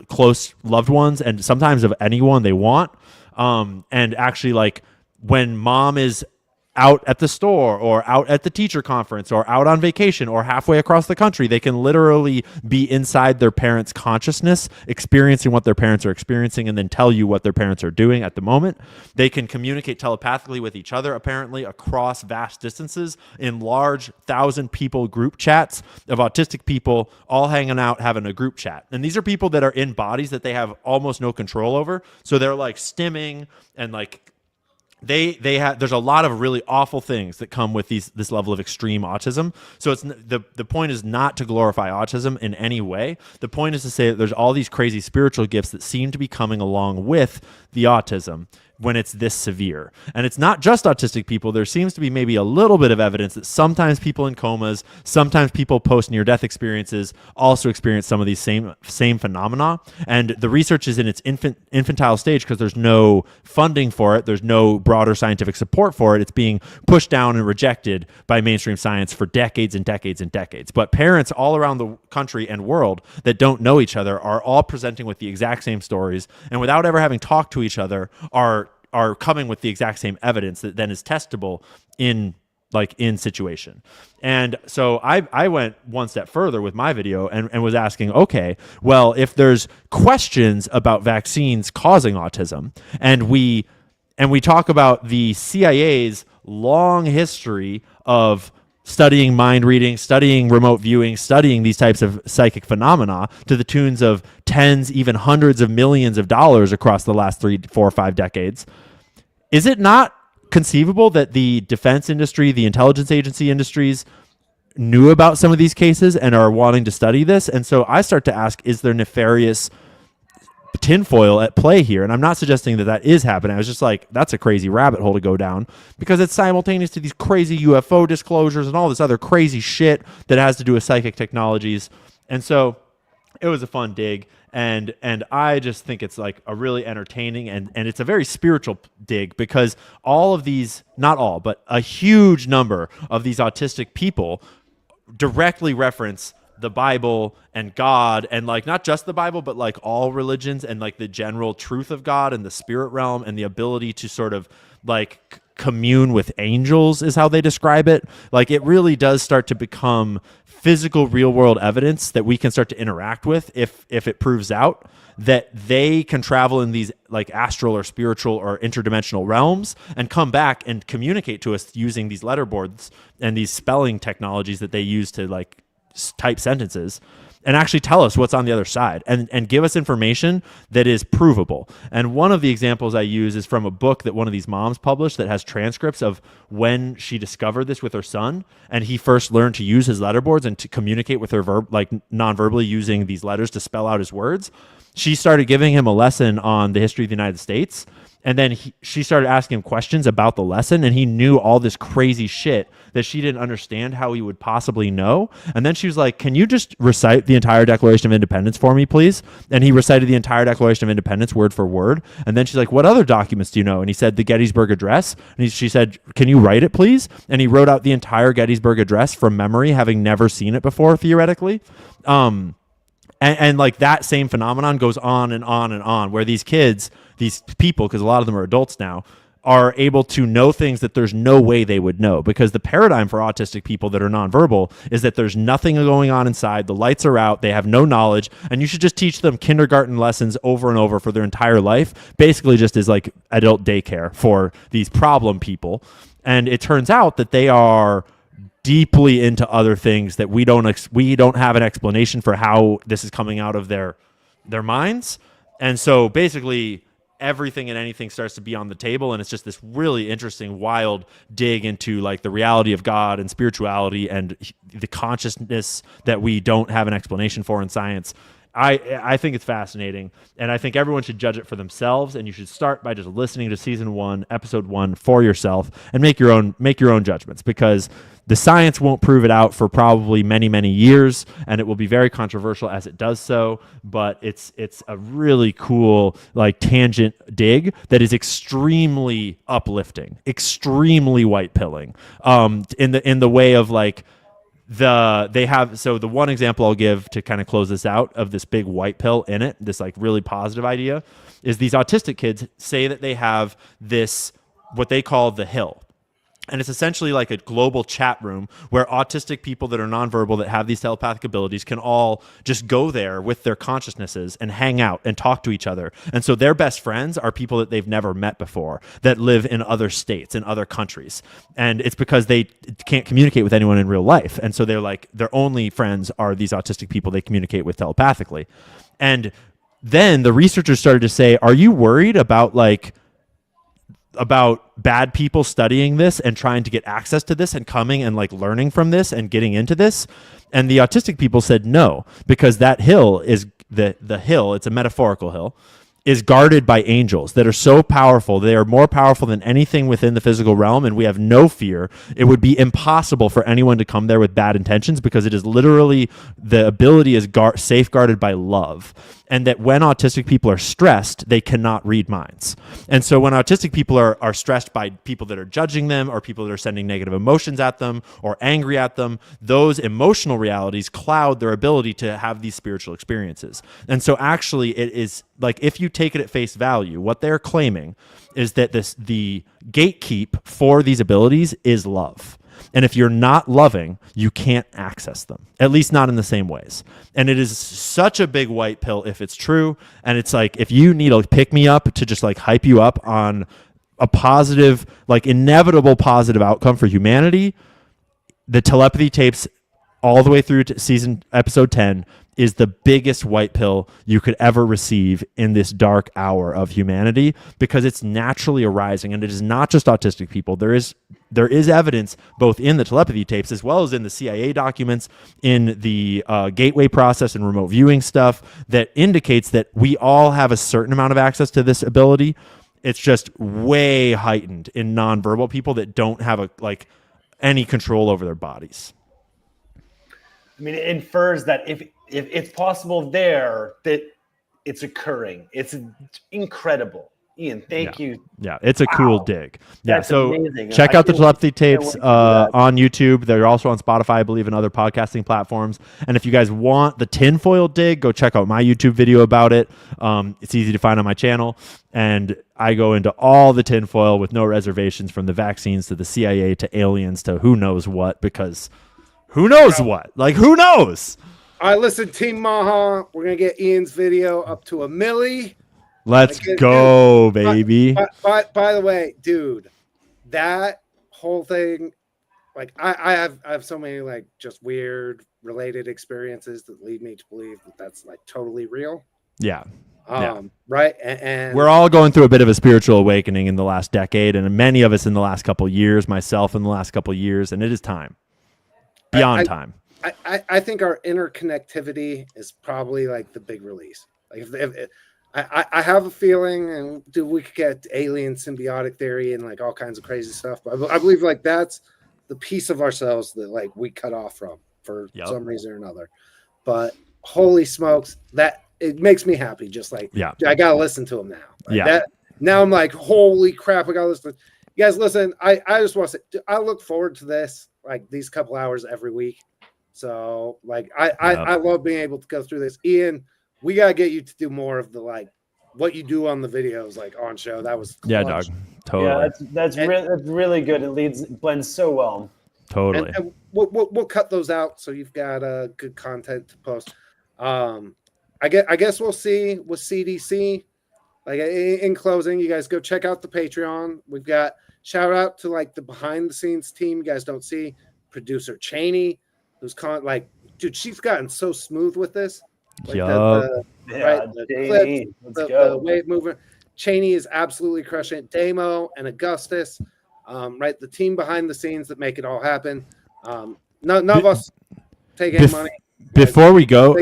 close loved ones, and sometimes of anyone they want. And actually, like, when mom is out at the store or out at the teacher conference or out on vacation or halfway across the country, they can literally be inside their parents' consciousness, experiencing what their parents are experiencing, and then tell you what their parents are doing at the moment. They can communicate telepathically with each other, apparently, across vast distances in large 1,000-people group chats of autistic people all hanging out, having a group chat. And these are people that are in bodies that they have almost no control over. So they're like stimming and like they have, there's a lot of really awful things that come with this level of extreme autism. So it's the point is not to glorify autism in any way. The point is to say that there's all these crazy spiritual gifts that seem to be coming along with the autism when it's this severe. And it's not just autistic people. There seems to be maybe a little bit of evidence that sometimes people in comas, sometimes people post near-death experiences also experience some of these same phenomena. And the research is in its infantile stage because there's no funding for it. There's no broader scientific support for it. It's being pushed down and rejected by mainstream science for decades and decades and decades. But parents all around the country and world that don't know each other are all presenting with the exact same stories, and without ever having talked to each other are coming with the exact same evidence that then is testable in situation. And so I went one step further with my video and was asking, okay, well, if there's questions about vaccines causing autism, and we talk about the CIA's long history of studying mind reading, studying remote viewing, studying these types of psychic phenomena to the tunes of tens, even hundreds of millions of dollars across the last 3, 4, 5 decades. Is it not conceivable that the defense industry, the intelligence agency industries knew about some of these cases and are wanting to study this? And so I start to ask, is there nefarious tinfoil at play here? And I'm not suggesting that that is happening. I was just like, that's a crazy rabbit hole to go down, because it's simultaneous to these crazy UFO disclosures and all this other crazy shit that has to do with psychic technologies. And so it was a fun dig. And I just think it's like a really entertaining and it's a very spiritual dig, because all of these, not all, but a huge number of these autistic people directly reference the Bible and God, and like not just the Bible, but like all religions, and like the general truth of God and the spirit realm and the ability to sort of like commune with angels is how they describe it. Like it really does start to become physical real world evidence that we can start to interact with if it proves out that they can travel in these like astral or spiritual or interdimensional realms and come back and communicate to us using these letterboards and these spelling technologies that they use to like type sentences, and actually tell us what's on the other side and give us information that is provable. And one of the examples I use is from a book that one of these moms published that has transcripts of when she discovered this with her son, and he first learned to use his letterboards and to communicate with her like non-verbally using these letters to spell out his words. She started giving him a lesson on the history of the United States. And then she started asking him questions about the lesson, and he knew all this crazy shit that she didn't understand how he would possibly know. And then she was like, can you just recite the entire Declaration of Independence for me, please? And he recited the entire Declaration of Independence word for word. And then she's like, what other documents do you know? And he said, the Gettysburg Address. And she said, can you write it, please? And he wrote out the entire Gettysburg Address from memory, having never seen it before, theoretically. And like that same phenomenon goes on and on and on, where these kids, these people, because a lot of them are adults now, are able to know things that there's no way they would know, because the paradigm for autistic people that are nonverbal is that there's nothing going on inside. The lights are out. They have no knowledge. And you should just teach them kindergarten lessons over and over for their entire life, basically just as like adult daycare for these problem people. And it turns out that they are deeply into other things that we don't have an explanation for how this is coming out of their minds. And so basically everything and anything starts to be on the table, and it's just this really interesting, wild dig into like the reality of God and spirituality and the consciousness that we don't have an explanation for in science. I think it's fascinating, and I think everyone should judge it for themselves, and you should start by just listening to season 1, episode 1 for yourself and make your own judgments, because the science won't prove it out for probably many, many years, and it will be very controversial as it does so, but it's a really cool like tangent dig that is extremely uplifting, extremely white pilling, in the way of like the one example I'll give to kind of close this out of this big white pill in it, this like really positive idea, is these autistic kids say that they have this, what they call the Hill. And it's essentially like a global chat room where autistic people that are nonverbal, that have these telepathic abilities, can all just go there with their consciousnesses and hang out and talk to each other. And so their best friends are people that they've never met before, that live in other states, in other countries. And it's because they can't communicate with anyone in real life. And so they're like, their only friends are these autistic people they communicate with telepathically. And then the researchers started to say, are you worried about bad people studying this and trying to get access to this and coming and like learning from this and getting into this? And the autistic people said no, because that hill is the hill, it's a metaphorical hill, is guarded by angels that are so powerful. They are more powerful than anything within the physical realm, and we have no fear. It would be impossible for anyone to come there with bad intentions, because it is literally, the ability is safeguarded by love. And that when autistic people are stressed, they cannot read minds. And so when autistic people are stressed by people that are judging them, or people that are sending negative emotions at them or angry at them, those emotional realities cloud their ability to have these spiritual experiences. And so actually it is like, if you take it at face value, what they're claiming is that the gatekeep for these abilities is love. And if you're not loving, you can't access them, at least not in the same ways. And it is such a big white pill if it's true. And it's like, if you need a pick me up to just like hype you up on a positive, like inevitable positive outcome for humanity, the telepathy tapes all the way through to episode 10 is the biggest white pill you could ever receive in this dark hour of humanity, because it's naturally arising, and it is not just autistic people. There is evidence both in the telepathy tapes as well as in the CIA documents, in the gateway process and remote viewing stuff, that indicates that we all have a certain amount of access to this ability. It's just way heightened in nonverbal people that don't have any control over their bodies. I mean, it infers that if it's possible there, that it's occurring. It's incredible. Ian, thank you. Yeah, it's a cool dig. Yeah, That's so amazing. check out the telepathy tapes that. on YouTube. They're also on Spotify, I believe, and other podcasting platforms. And if you guys want the tinfoil dig, go check out my YouTube video about it. It's easy to find on my channel. And I go into all the tinfoil with no reservations, from the vaccines to the CIA to aliens to who knows what, because who knows what? Like, who knows? All right, listen, Team Maha, we're going to get Ian's video up to 1 milli. Let's go, baby. By the way, dude, that whole thing, like, I have so many, like, just weird related experiences that lead me to believe that that's, like, totally real. Yeah. Right. And we're all going through a bit of a spiritual awakening in the last decade, and many of us in the last couple of years, myself in the last couple of years, and it is time. Beyond time. I think our interconnectivity is probably like the big release. Like, if I have a feeling, and dude, we could get alien symbiotic theory and like all kinds of crazy stuff. But I believe like that's the piece of ourselves that like we cut off from for some reason or another. But holy smokes, that it makes me happy. Just like, I gotta listen to him now. Like, now I'm like, holy crap, I gotta listen. You guys, listen. I just want to say, I look forward to this, like these couple hours every week. So like I love being able to go through this. Ian, we gotta get you to do more of the like what you do on the videos, like on show. That was clutch. Dog, totally. Yeah, that's really good. It blends so well. Totally. And we'll cut those out so you've got good content to post. I guess we'll see with CDC. Like, in closing, you guys go check out the Patreon. We've got shout out to like the behind the scenes team. You guys don't see producer Cheney, who's like, dude, she's gotten so smooth with this. Like the clips, the wave movement. Cheney is absolutely crushing it. Damo and Augustus, right? The team behind the scenes that make it all happen. None of us take any money. Before we go,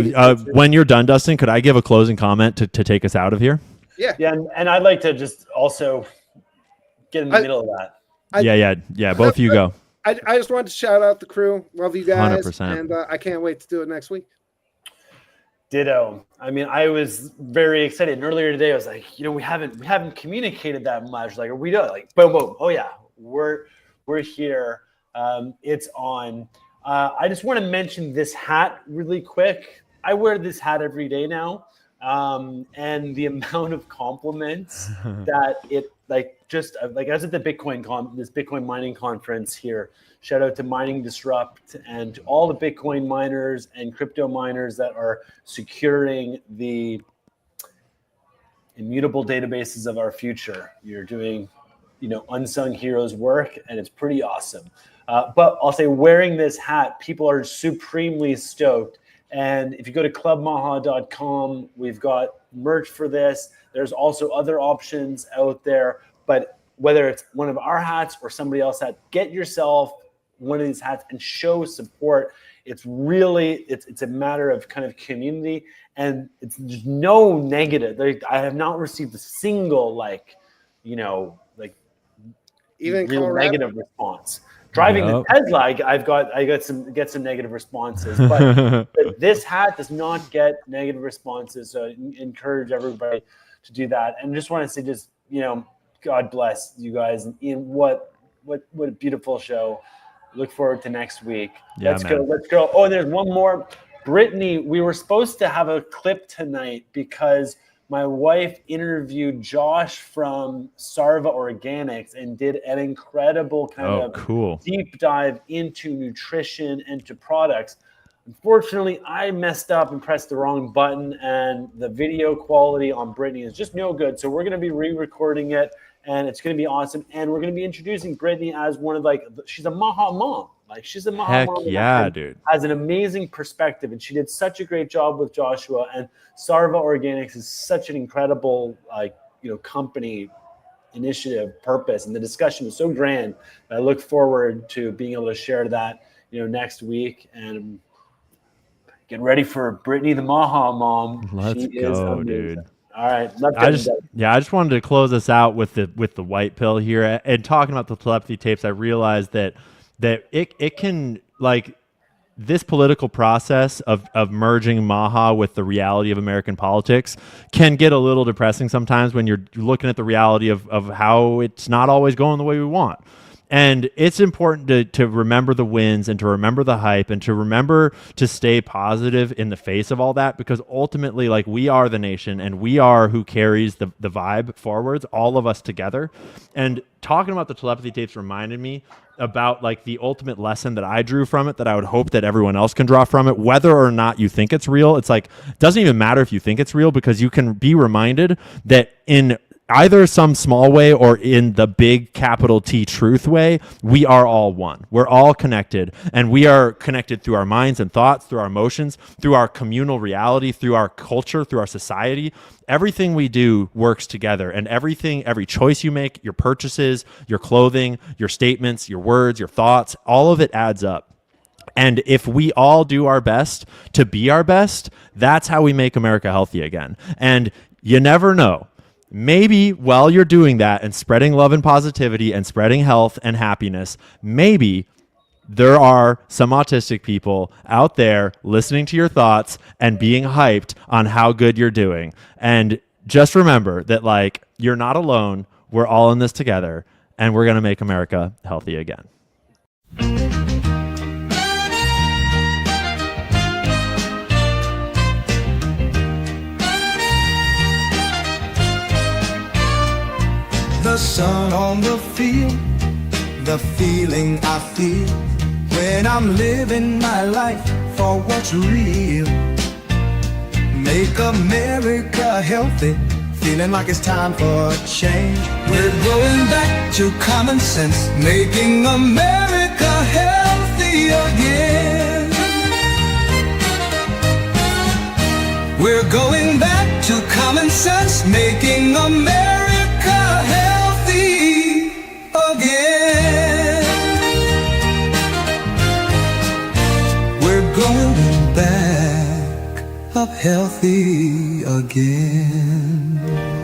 when you're done, Dustin, could I give a closing comment to take us out of here? Yeah. And I'd like to just also get in the middle of that. Yeah. Both of you go. I just wanted to shout out the crew. Love you guys. 100%. And I can't wait to do it next week. Ditto. I mean, I was very excited. And earlier today, I was like, we haven't communicated that much. Like, are we done? Like, boom, boom. Oh yeah, we're here. It's on. I just want to mention this hat really quick. I wear this hat every day now. And the amount of compliments that it I was at the Bitcoin mining conference here. Shout out to Mining Disrupt and to all the Bitcoin miners and crypto miners that are securing the immutable databases of our future. You're doing, unsung heroes work, and it's pretty awesome. But I'll say, wearing this hat, people are supremely stoked. And if you go to clubmaha.com, we've got merch for this. There's also other options out there. But whether it's one of our hats or somebody else's hat, get yourself one of these hats and show support. It's really, it's a matter of kind of community, and it's just no negative. I have not received a single even real negative response. Driving the Tesla, I got some negative responses, but this hat does not get negative responses. So I encourage everybody to do that. And just want to say, God bless you guys. And Ian, what a beautiful show. Look forward to next week. Yeah, Let's go. Oh, and there's one more. Brittany, we were supposed to have a clip tonight because my wife interviewed Josh from Sarva Organics and did an incredible kind of deep dive into nutrition and to products. Unfortunately, I messed up and pressed the wrong button, and the video quality on Brittany is just no good. So we're going to be re-recording it, and it's going to be awesome. And we're going to be introducing Brittany as one of she's a Maha mom. Like, she's a Maha Heck mom yeah, and dude. has an amazing perspective, and she did such a great job with Joshua. And Sarva Organics is such an incredible, like, company, initiative, purpose, and the discussion was so grand. I look forward to being able to share that, next week. And get ready for Brittany, the Maha mom. Let's She is go, amazing. dude. All right, left I just wanted to close us out with the white pill here, and talking about the telepathy tapes. I realized that it can, like, this political process of merging Maha with the reality of American politics can get a little depressing sometimes when you're looking at the reality of how it's not always going the way we want. And it's important to remember the wins and to remember the hype and to remember to stay positive in the face of all that, because ultimately, like, we are the nation and we are who carries the vibe forwards, all of us together. And talking about the telepathy tapes reminded me about, like, the ultimate lesson that I drew from it, that I would hope that everyone else can draw from it, whether or not you think it's real. It's like, it doesn't even matter if you think it's real, because you can be reminded that in either some small way or in the big capital T truth way, we are all one. We're all connected, and we are connected through our minds and thoughts, through our emotions, through our communal reality, through our culture, through our society. Everything we do works together, and every choice you make, your purchases, your clothing, your statements, your words, your thoughts, all of it adds up. And if we all do our best to be our best, that's how we make America healthy again. And you never know. Maybe while you're doing that and spreading love and positivity and spreading health and happiness, maybe there are some autistic people out there listening to your thoughts and being hyped on how good you're doing. And just remember that, like, you're not alone. We're all in this together, and we're going to make America healthy again. The sun on the field, the feeling I feel when I'm living my life for what's real. Make America healthy, feeling like it's time for a change. We're going back to common sense, making America healthy again. We're going back to common sense, making America healthy again. We're going back up healthy again.